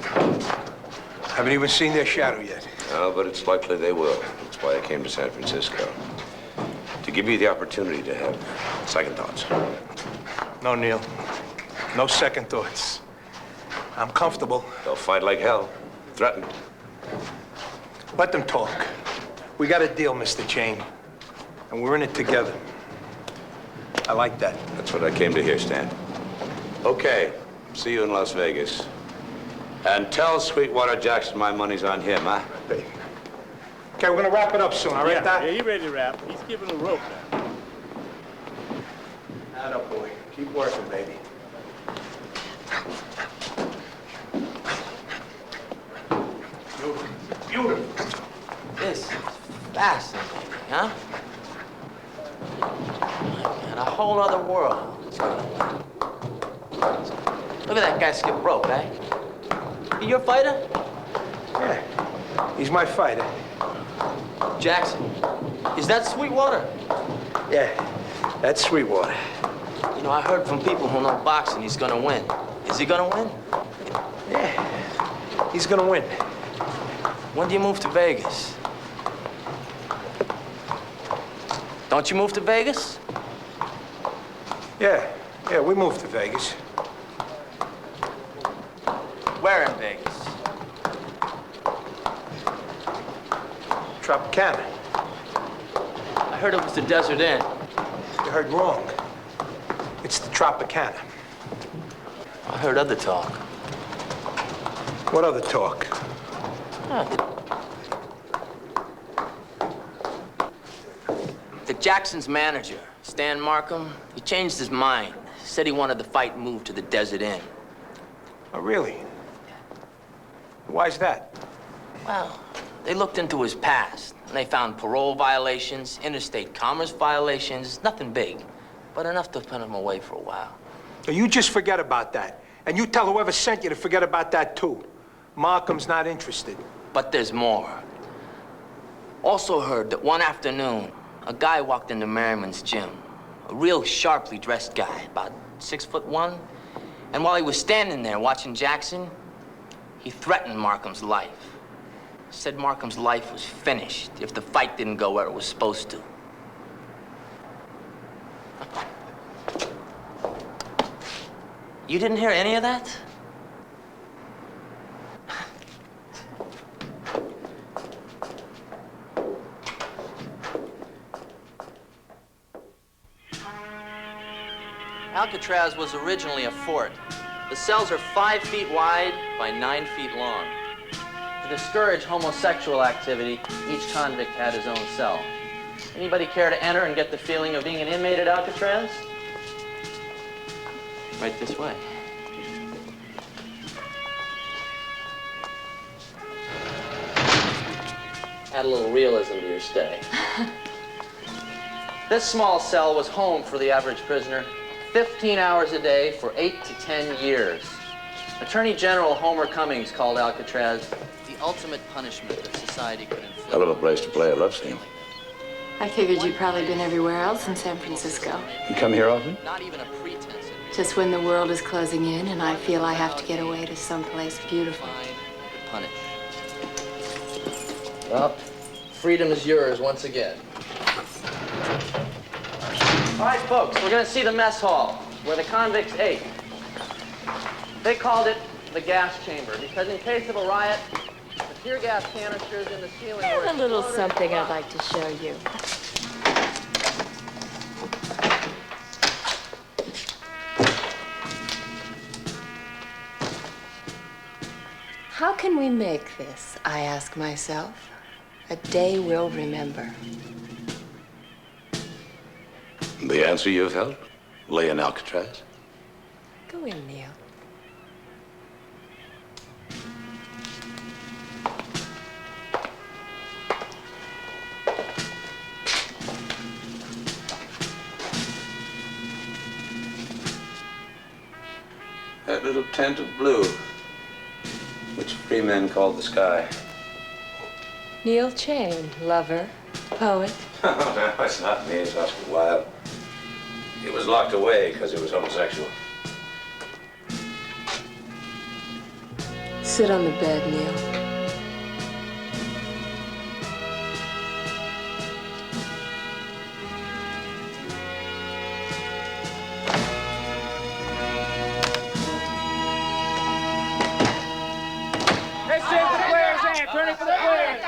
Haven't even seen their shadow yet. No, but it's likely they will. That's why I came to San Francisco. To give you the opportunity to have second thoughts. No, Neil. No second thoughts. I'm comfortable. They'll fight like hell. Threatened. Let them talk. We got a deal, Mr. Chain. And we're in it together. I like that. That's what I came to hear, Stan. Okay. See you in Las Vegas. And tell Sweetwater Jackson my money's on him, huh? Okay, we're gonna wrap it up soon, all right, Doc? Yeah, he's ready to wrap. He's giving the rope now. Atta boy. Keep working, baby. Beautiful. Beautiful. This is fascinating, huh? Man, a whole other world. Look at that guy skip rope, eh? He your fighter? Yeah, he's my fighter. Jackson, is that Sweetwater? Yeah, that's Sweetwater. You know, I heard from people who know boxing he's gonna win. Is he gonna win? Yeah, he's gonna win. When do you move to Vegas? Don't you move to Vegas? Yeah, we moved to Vegas. Where in Vegas? Tropicana. I heard it was the Desert Inn. You heard wrong. It's the Tropicana. I heard other talk. What other talk? The Jackson's manager, Stan Markham, he changed his mind. Said he wanted the fight moved to the Desert Inn. Oh, really? Why's that? Well, they looked into his past, and they found parole violations, interstate commerce violations, nothing big, but enough to put him away for a while. So you just forget about that. And you tell whoever sent you to forget about that, too. Markham's not interested. But there's more. Also heard that one afternoon, a guy walked into Merriman's gym. A real sharply dressed guy, about 6'1". And while he was standing there watching Jackson, he threatened Markham's life. Said Markham's life was finished if the fight didn't go where it was supposed to. You didn't hear any of that? Alcatraz was originally a fort. The cells are 5 feet wide by 9 feet long. To discourage homosexual activity, each convict had his own cell. Anybody care to enter and get the feeling of being an inmate at Alcatraz? Right this way. Add a little realism to your stay. This small cell was home for the average prisoner, 15 hours a day for 8 to 10 years. Attorney General Homer Cummings called Alcatraz the ultimate punishment that society could inflict. Hell of a place to play a love scene. I figured you'd probably been everywhere else in San Francisco. You come here often? Not even a pretense. Just when the world is closing in and I feel I have to get away to someplace beautiful. Punish. Well, freedom is yours once again. All right, folks, we're gonna see the mess hall, where the convicts ate. They called it the gas chamber, because in case of a riot, the tear gas canisters in the ceiling were There's a little exploded. something I'd like to show you. How can we make this, I ask myself, a day we'll remember? The answer you've held? Lay in Alcatraz? Go in, Neil. That little tent of blue, which free men called the sky. Neil Chain, lover, poet. No, it's not me, it's Oscar Wilde. He was locked away because he was homosexual. Sit on the bed, Neil. Let's shake the player's hand. Turn it for the players.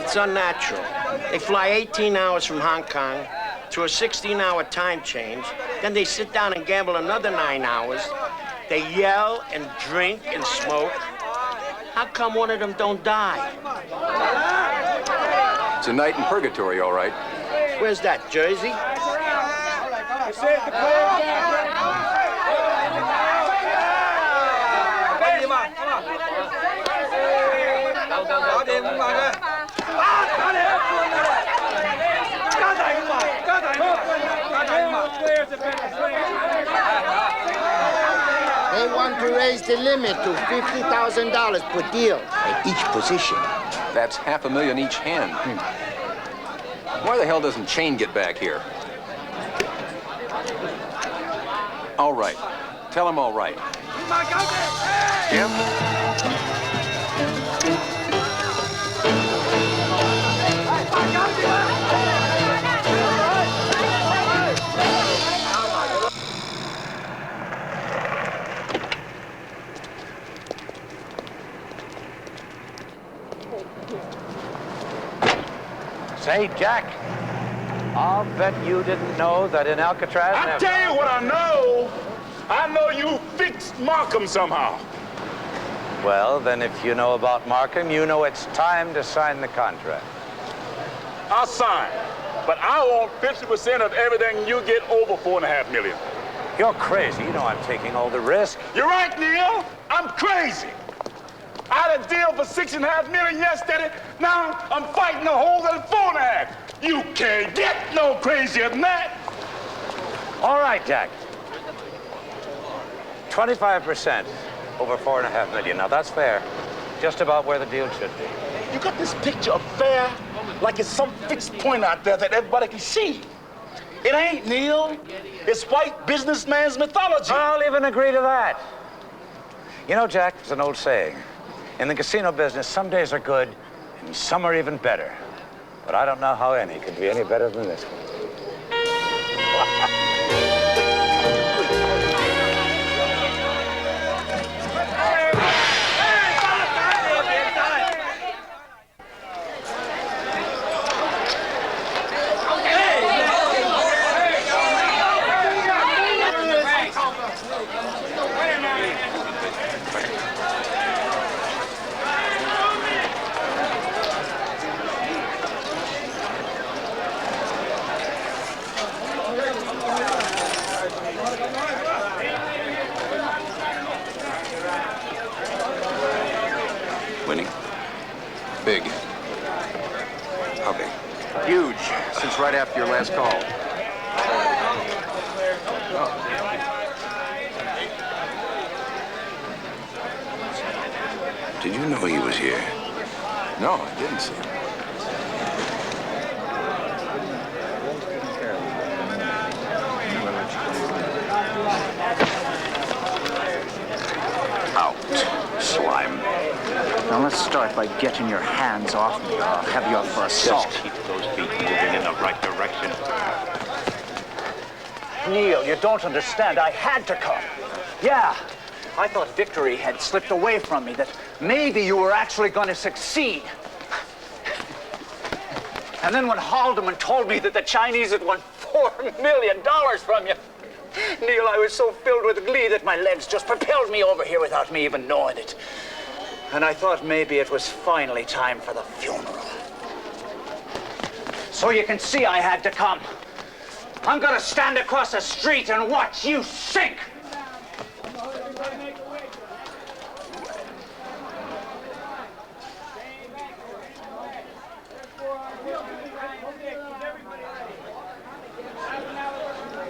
It's unnatural. They fly 18 hours from Hong Kong through a 16-hour time change. Then they sit down and gamble another 9 hours. They yell and drink and smoke. How come one of them don't die? It's a night in purgatory, all right. Where's that, Jersey? They want to raise the limit to $50,000 per deal at each position. That's $500,000 each hand. Why the hell doesn't Chain get back here? All right. Tell him all right. Jim? Say, Jack, I'll bet you didn't know that in Alcatraz... I tell you what I know. I know you fixed Markham somehow. Well, then if you know about Markham, you know it's time to sign the contract. I'll sign, but I want 50% of everything you get over $4.5 million. You're crazy. You know I'm taking all the risk. You're right, Neil. I'm crazy. I had a deal for $6.5 million yesterday. Now I'm fighting a hole at $4.5. You can't get no crazier than that. All right, Jack. 25% over $4.5 million. Now that's fair. Just about where the deal should be. You got this picture of fair like it's some fixed point out there that everybody can see. It ain't, Neil. It's white businessman's mythology. I'll even agree to that. You know, Jack, there's an old saying. In the casino business, some days are good, and some are even better. But I don't know how any could be any better than this one. right after your last call. Did you know he was here? No, I didn't see him. Out, slime. Now let's start by getting your hands off me, or I'll have you up for assault. Just keep those feet moving in the right direction. Neil, you don't understand. I had to come. Yeah, I thought victory had slipped away from me, that maybe you were actually going to succeed. And then when Haldeman told me that the Chinese had won $4 million from you, Neil, I was so filled with glee that my legs just propelled me over here without me even knowing it. And I thought maybe it was finally time for the funeral. So you can see I had to come. I'm gonna stand across the street and watch you sink.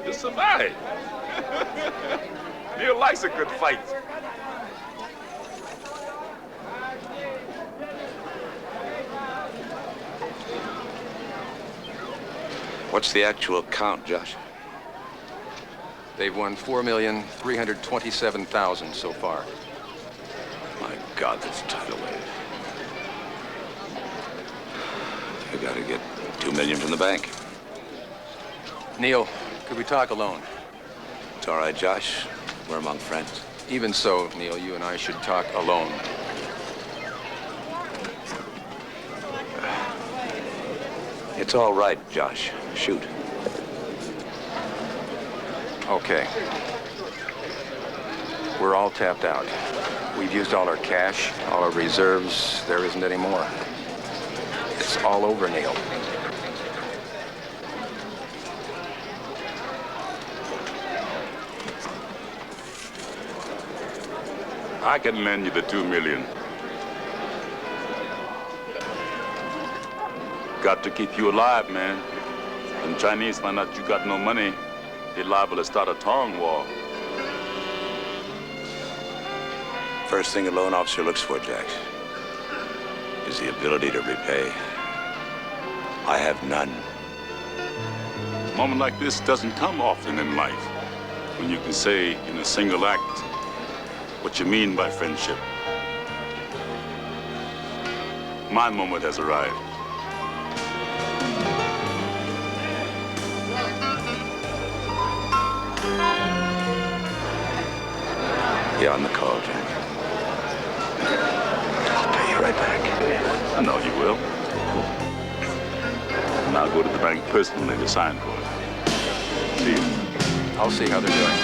You survived. Neil likes a good fight. What's the actual count, Josh? They've won 4,327,000 so far. My God, that's a tidal wave. We gotta get $2 million from the bank. Neil, could we talk alone? It's all right, Josh. We're among friends. Even so, Neil, you and I should talk alone. It's all right, Josh. Shoot. Okay. We're all tapped out. We've used all our cash, all our reserves. There isn't any more. It's all over, Neil. I can lend you the $2 million. Got to keep you alive, man. When Chinese find out you got no money, they're liable to start a tongue war. First thing a loan officer looks for, Jax, is the ability to repay. I have none. A moment like this doesn't come often in life, when you can say in a single act what you mean by friendship. My moment has arrived. You're on the call, Jack. I'll pay you right back. I know you will. And I'll go to the bank personally to sign for it. See you. I'll see how they're doing.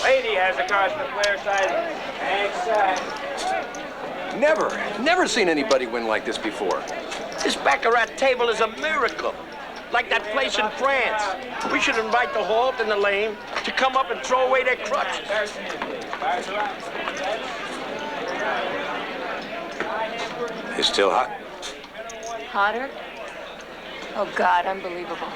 Lady has a card from the player side. Never seen anybody win like this before. This baccarat table is a miracle. Like that place in France. We should invite the halt and the lame to come up and throw away their crutches. It's still hot. Hotter? Oh, God, unbelievable.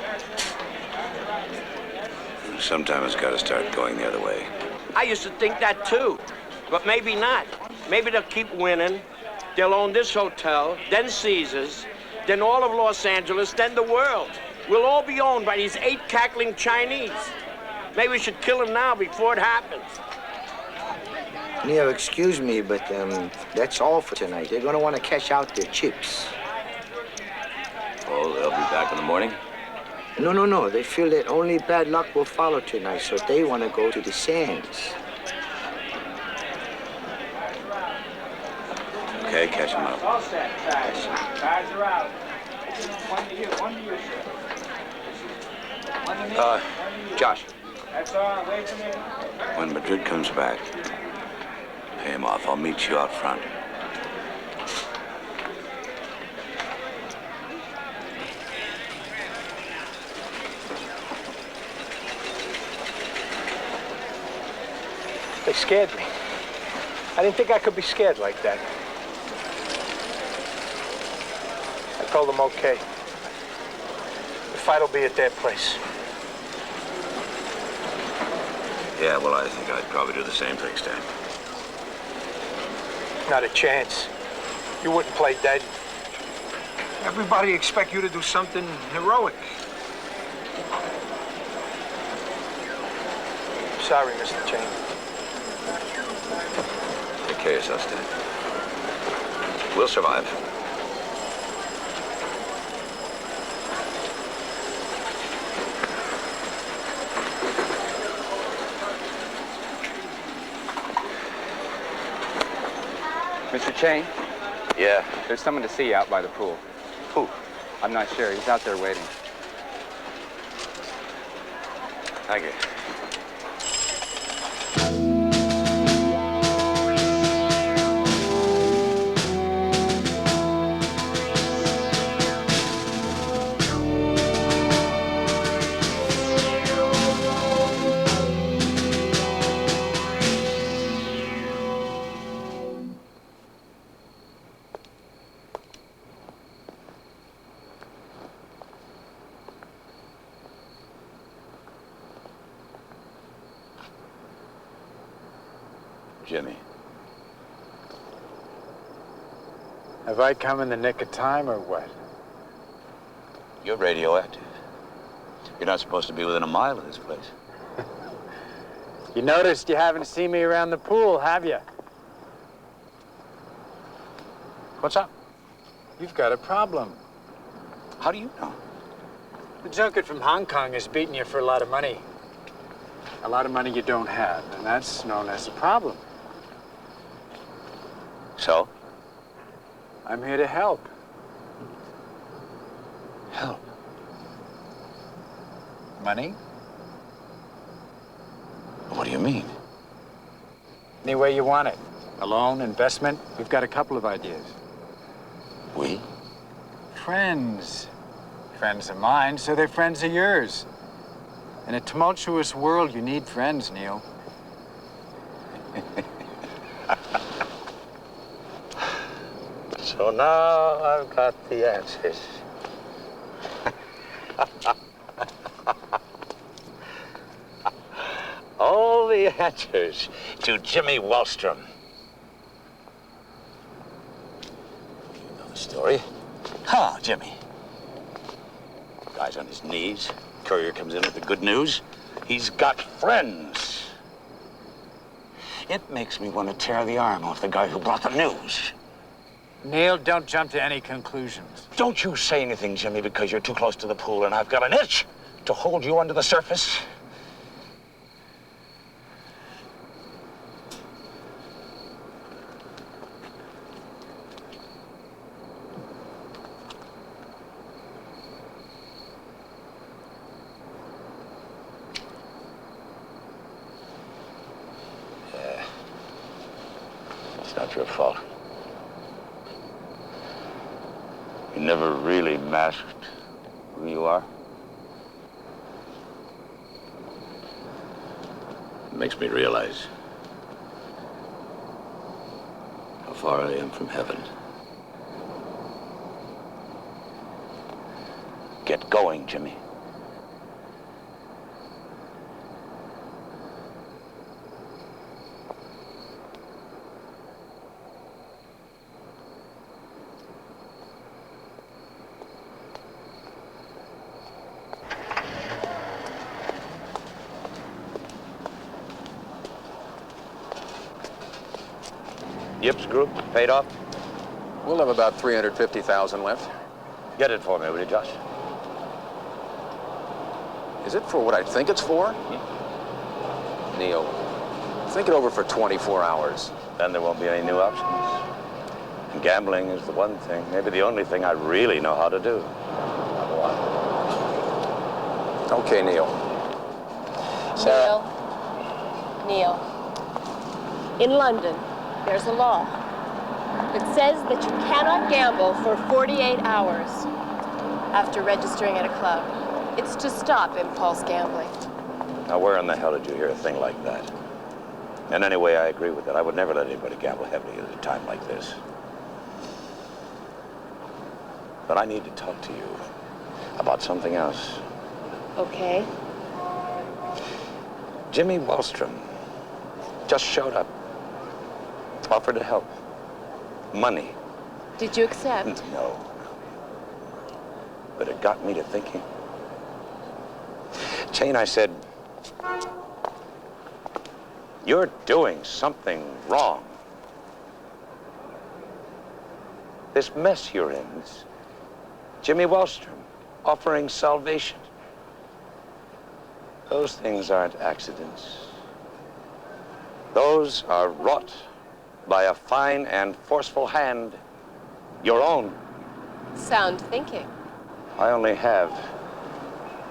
Sometimes it's got to start going the other way. I used to think that too, but maybe not. Maybe they'll keep winning. They'll own this hotel, then Caesars, then all of Los Angeles, then the world. We'll all be owned by these 8 cackling Chinese. Maybe we should kill them now before it happens. Neil, excuse me, but that's all for tonight. They're gonna want to cash out their chips. Oh, they'll be back in the morning? No. They feel that only bad luck will follow tonight, so they want to go to the sands. Okay, catch them up. All set, guys. Guys are out. One to you, sir. Josh, That's all. Wait for me. when Madrid comes back, pay him off. I'll meet you out front. Hey, scared me. I didn't think I could be scared like that. I told them, okay. The fight will be at their place. Yeah, well, I think I'd probably do the same thing, Stan. Not a chance. You wouldn't play dead. Everybody expect you to do something heroic. Sorry, Mr. Chain. Take care of yourself, Stan. We'll survive. Mr. Chain? Yeah? There's someone to see you out by the pool. Who? I'm not sure. He's out there waiting. Thank you. Jimmy. Have I come in the nick of time or what? You're radioactive. You're not supposed to be within a mile of this place. You noticed you haven't seen me around the pool, have you? What's up? You've got a problem. How do you know? The junket from Hong Kong is beating you for a lot of money. A lot of money you don't have, and that's known as a problem. So? I'm here to help. Help? Money? What do you mean? Any way you want it. A loan, investment, we've got a couple of ideas. We? Friends. Friends of mine, so they're friends of yours. In a tumultuous world, you need friends, Neil. So now I've got the answers. All the answers to Jimmy Wallstrom. You know the story. Huh, Jimmy? Guy's on his knees. Courier comes in with the good news. He's got friends. It makes me want to tear the arm off the guy who brought the news. Neil, don't jump to any conclusions. Don't you say anything, Jimmy, because you're too close to the pool and I've got an itch to hold you under the surface. It's not your fault. You never really masked who you are. It makes me realize how far I am from heaven. Get going, Jimmy. Yips Group, paid off? We'll have about 350,000 left. Get it for me, will you, Josh? Is it for what I think it's for? Neil, think it over for 24 hours. Then there won't be any new options. And gambling is the one thing, maybe the only thing I really know how to do. Okay, Neil. Neil. Neil. In London, there's a law that says that you cannot gamble for 48 hours after registering at a club. It's to stop impulse gambling. Now, where in the hell did you hear a thing like that? And anyway, I agree with it. I would never let anybody gamble heavily at a time like this. But I need to talk to you about something else. Okay. Jimmy Wallstrom just showed up, offered to help. Money. Did you accept? No. But it got me to thinking. Chain, I said, you're doing something wrong. This mess you're in, this Jimmy Wallstrom offering salvation. Those things aren't accidents. Those are wrought by a fine and forceful hand, your own. Sound thinking. I only have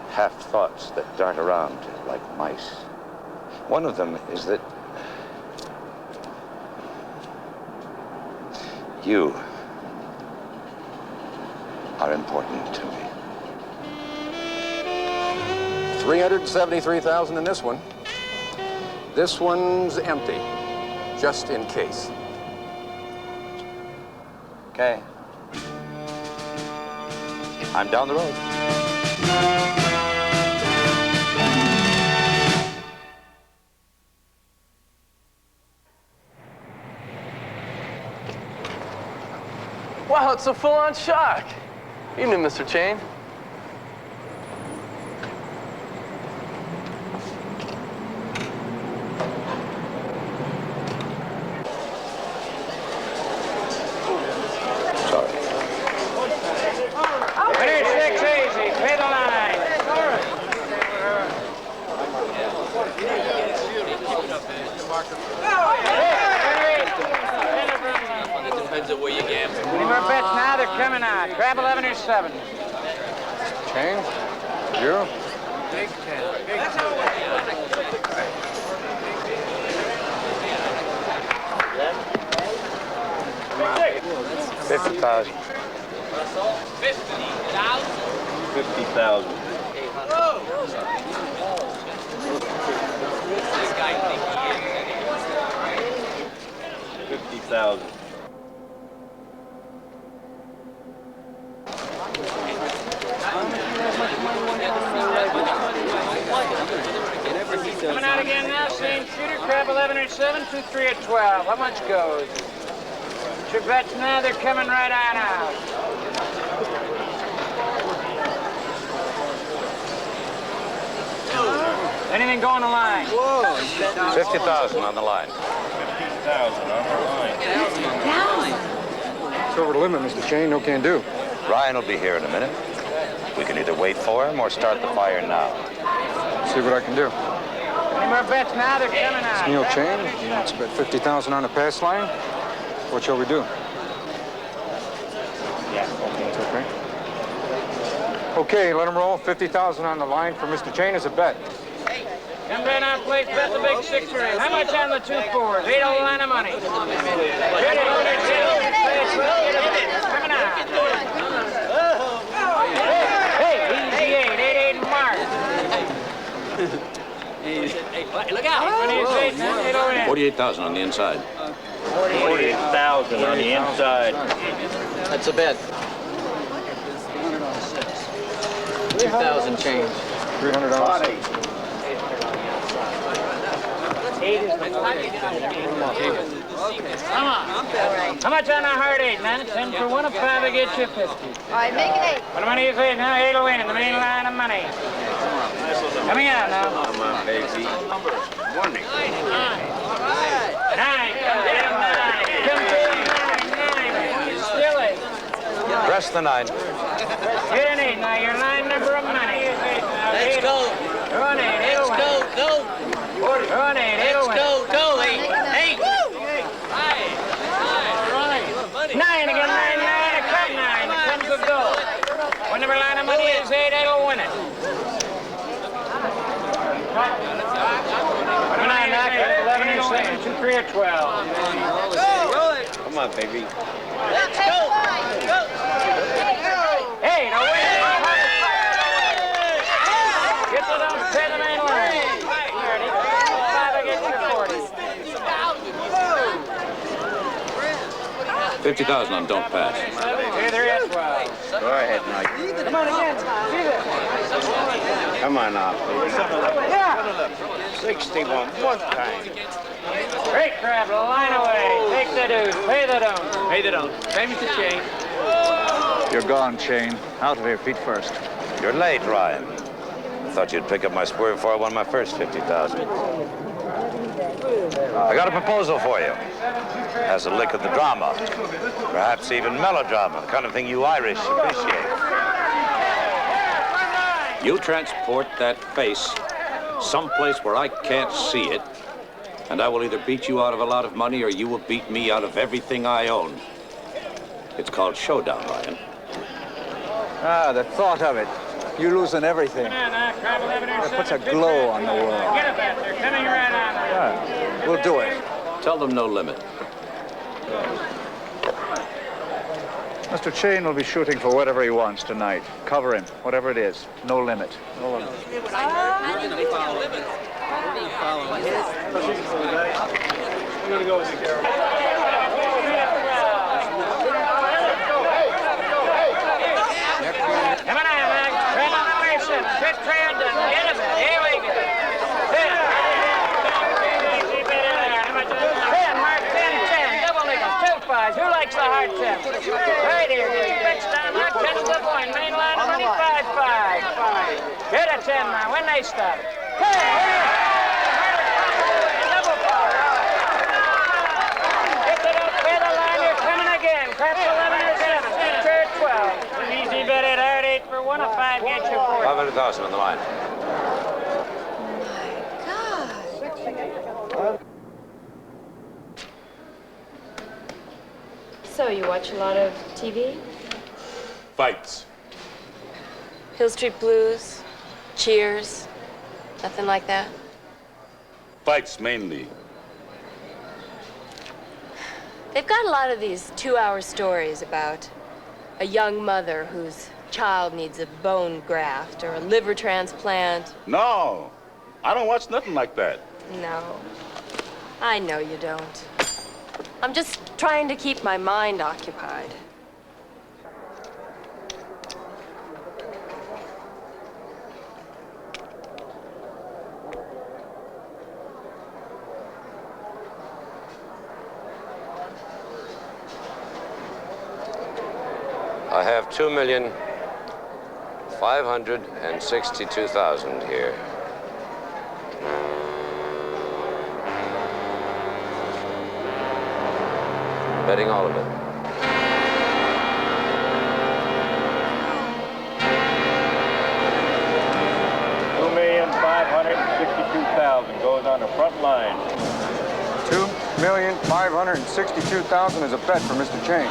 half thoughts that dart around like mice. One of them is that you are important to me. 373,000 in this one. This one's empty, just in case. Okay. I'm down the road. Wow, it's a full-on shock. Evening, Mr. Chain. Grab 11 or 7. Chain? You? Big 10. $50,000. 50,000. $50,000. Coming out again now, same shooter, crab 11 or 7, 2, 3 or 12. How much goes? Your bets now, they're coming right on out. Anything go on the line? Whoa. 50,000 on the line. 50,000 on the line. It's over the limit, Mr. Chain. No can do. Ryan will be here in a minute. We can either wait for him or start the fire now. See what I can do. Any more bets now? They're coming out. It's Neil Chain. He wants to bet 50,000 on the pass line. What shall we do? Yeah, That's okay. Okay, let him roll. 50,000 on the line for Mr. Chain as a bet. Come down our place, bet the big sixer in. How much on the 2 4s? 8 on the line of money. Coming out. Hey, easy 8 mark. Hey, look out! 48,000 on the inside. 48,000 on the inside. That's a bet. 2,000 change. $300. Come on. How much on a hard 8, man? 10 for 1 of 5, I get you 50. All right, make it 8. What the money is 8 now? 8 will win. The main line of money. Coming out now. Come on, baby. 9. Come to 9. Still 8. Press the 9. Get an 8 now. Your line number of money is 8 now. Let's go. Run 8. It'll win. Go. Run 8. It'll win. Go. 8. 9 again. 9. A cut 9. It comes a go. Whenever line of money is 8, it'll win it. Come on, knock it. 11 or 7, 2, 3 or 12. Come on, baby. Let's go. Hey, now wait. Get to them, pay the main line. 30, 35, I get you 40. 50,000 on don't pass. Hey, there is. Go ahead, Mike. Come on again. See this. Come on now. Yeah. 61, one time. Great crab, line away. Take the dues. Pay the don't. Pay the don't. Pay Mr. Chain. You're gone, Chain. Out of here, feet first. You're late, Ryan. I thought you'd pick up my square before I won my first 50,000. I got a proposal for you. Has a lick of the drama. Perhaps even melodrama, the kind of thing you Irish appreciate. You transport that face someplace where I can't see it, and I will either beat you out of a lot of money or you will beat me out of everything I own. It's called Showdown, Ryan. Ah, the thought of it. You losing everything. It puts a glow on the world. Get up there. They're coming right on. Yeah, we'll do it. Tell them no limit. Mr. Chain will be shooting for whatever he wants tonight. Cover him, whatever it is. No limit. No limit. Come on, Max. Tread on the Mason. Good tread. Get a bit. Here we go. 10, Mark. 10. Double nickels. 2 5s. Who likes the hard 10? Right here. Fixed down there. 10 to the point. Main line 25 5. Get a 10 now. When they stop. Double 5. Get it up. Pay the line. You're coming again. Craps 11 or 7. Third 12. Easy bet it. Hard 8 for 1 of 5. Get you 4. 500,000 on the line. So, you watch a lot of TV? Fights. Hill Street Blues? Cheers? Nothing like that? Fights mainly. They've got a lot of these 2-hour stories about a young mother whose child needs a bone graft or a liver transplant. No, I don't watch nothing like that. No, I know you don't. I'm just trying to keep my mind occupied. I have 2,562,000 here. Betting all of it. $2,562,000 goes on the front line. 2,562,000 is a bet for Mr. Chain.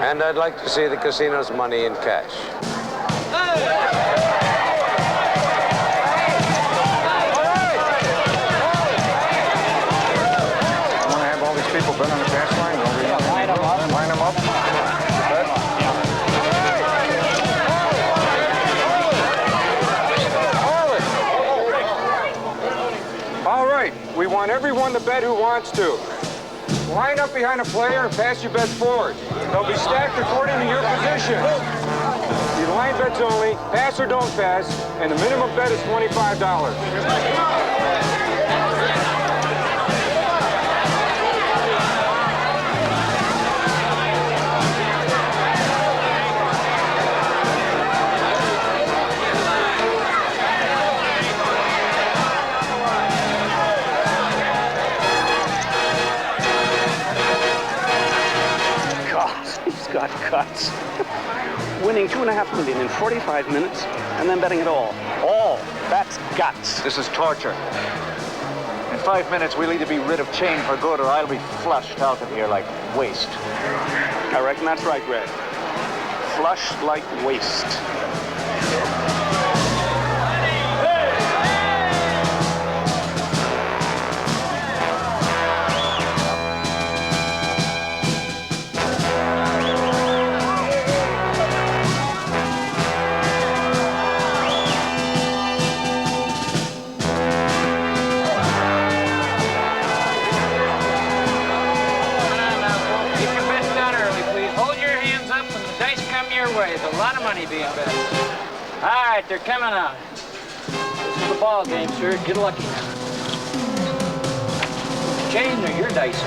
And I'd like to see the casino's money in cash. You want to have all these people bet on the cash line? Line them up. Line them up. Bet. All right. We want everyone to bet who wants to. Line up behind a player and pass your bets forward. They'll be stacked according to your position. The line bets only, pass or don't pass, and the minimum bet is $25. Got cuts. Winning $2.5 million in 45 minutes and then betting it all. All. That's guts. This is torture. In 5 minutes, we'll either be rid of Chain for good or I'll be flushed out of here like waste. I reckon that's right, Red. Flushed like waste. Penny being bet. All right, they're coming out. This is the ball game, sir. Get lucky now. Chain or your dice?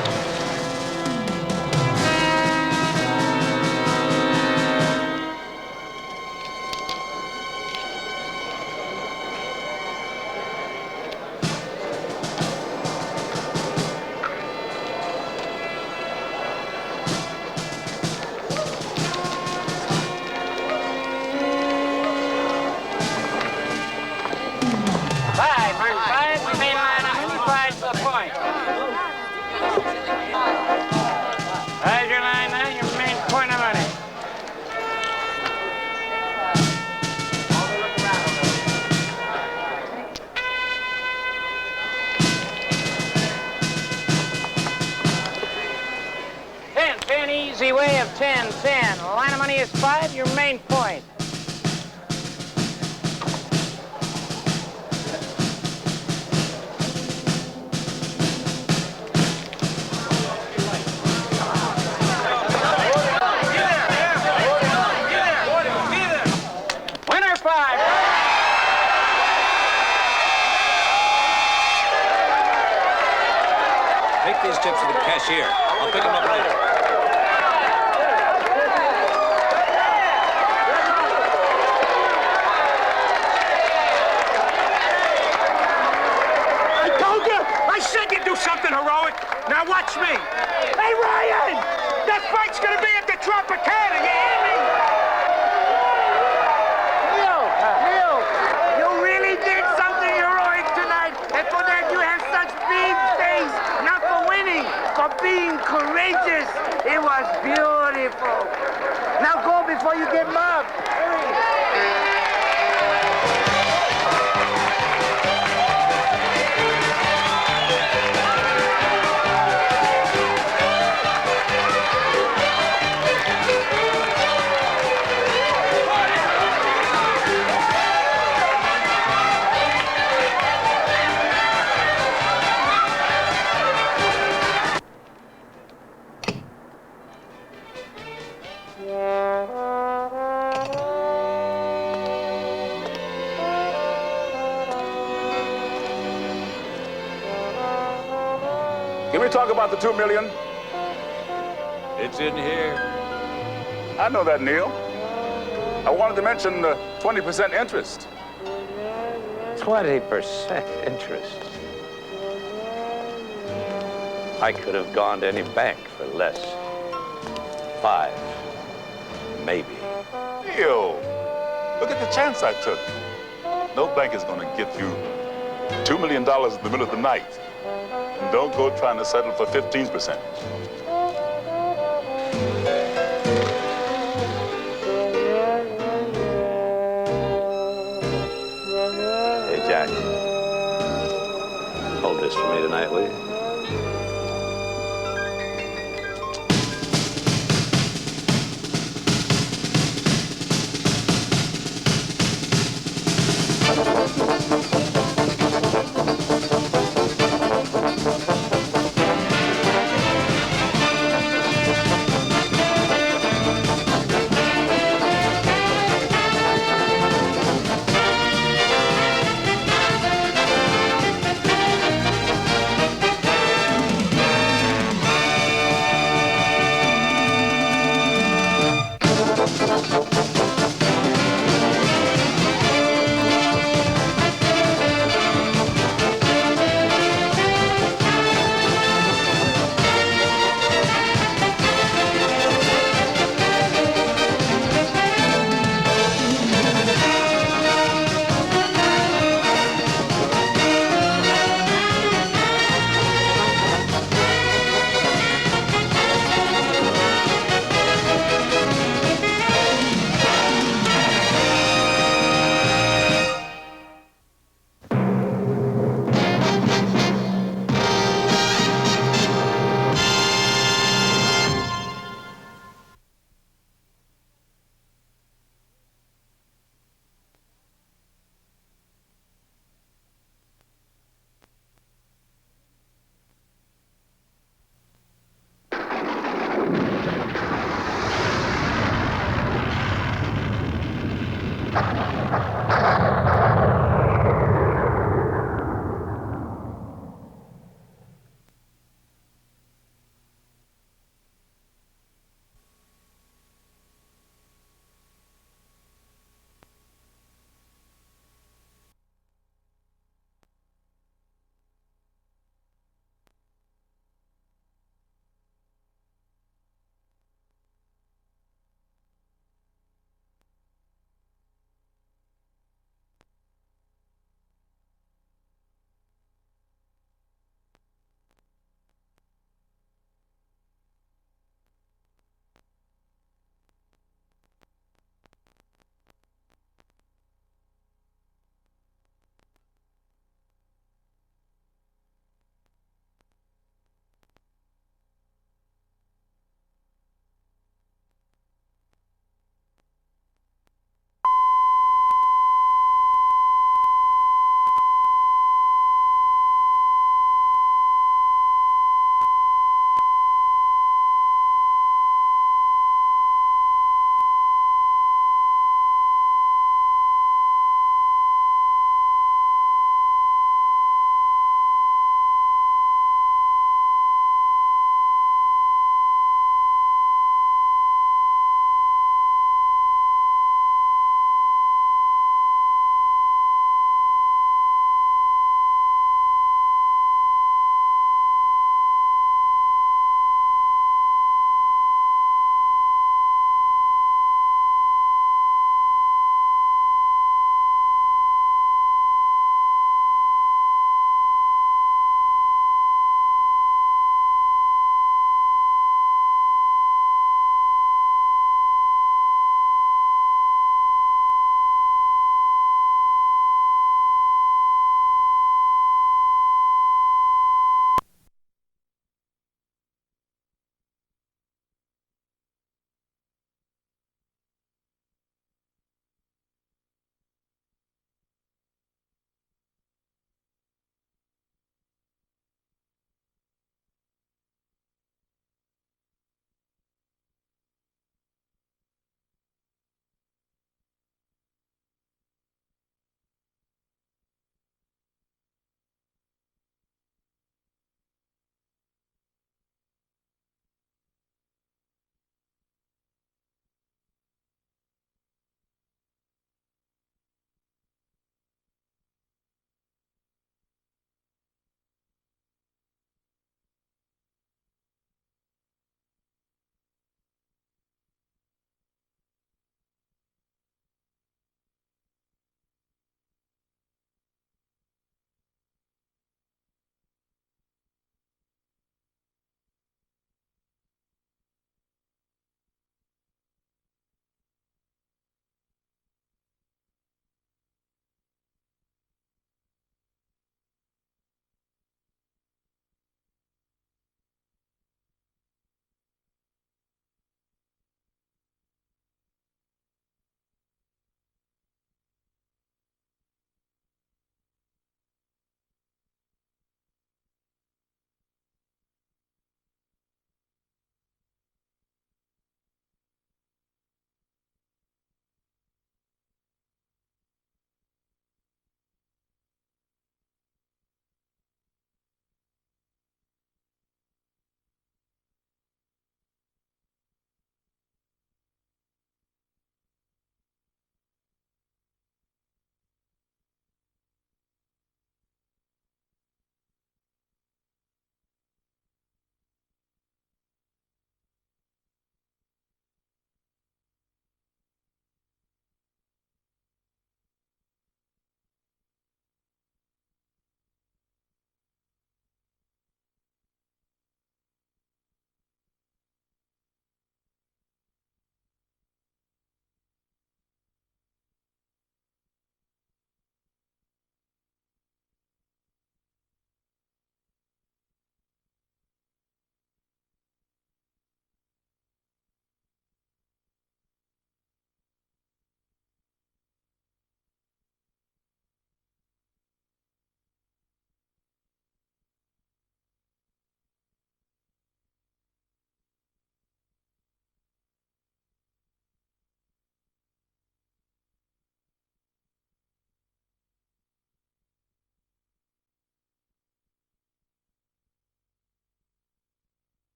How's your line now? Your main point of money. Ten, easy way of 10. Line of money is 5, your main point. Take these tips to the cashier. I'll pick them up later. I told you! I said you'd do something heroic. Now watch me. Hey, Ryan! That fight's gonna be at the Tropicana, you hear me? Neil, you really did something heroic tonight. And for that, you have such big face. Not for winning, for being courageous. It was beautiful. Now go before you get mobbed. Can we talk about the $2 million? It's in here. I know that, Neil. I wanted to mention the 20% interest. 20% interest. I could have gone to any bank for less. 5, maybe. Neil, look at the chance I took. No bank is going to give you $2 million in the middle of the night. And don't go trying to settle for 15%. Hey, Jack. Hold this for me tonight, will you?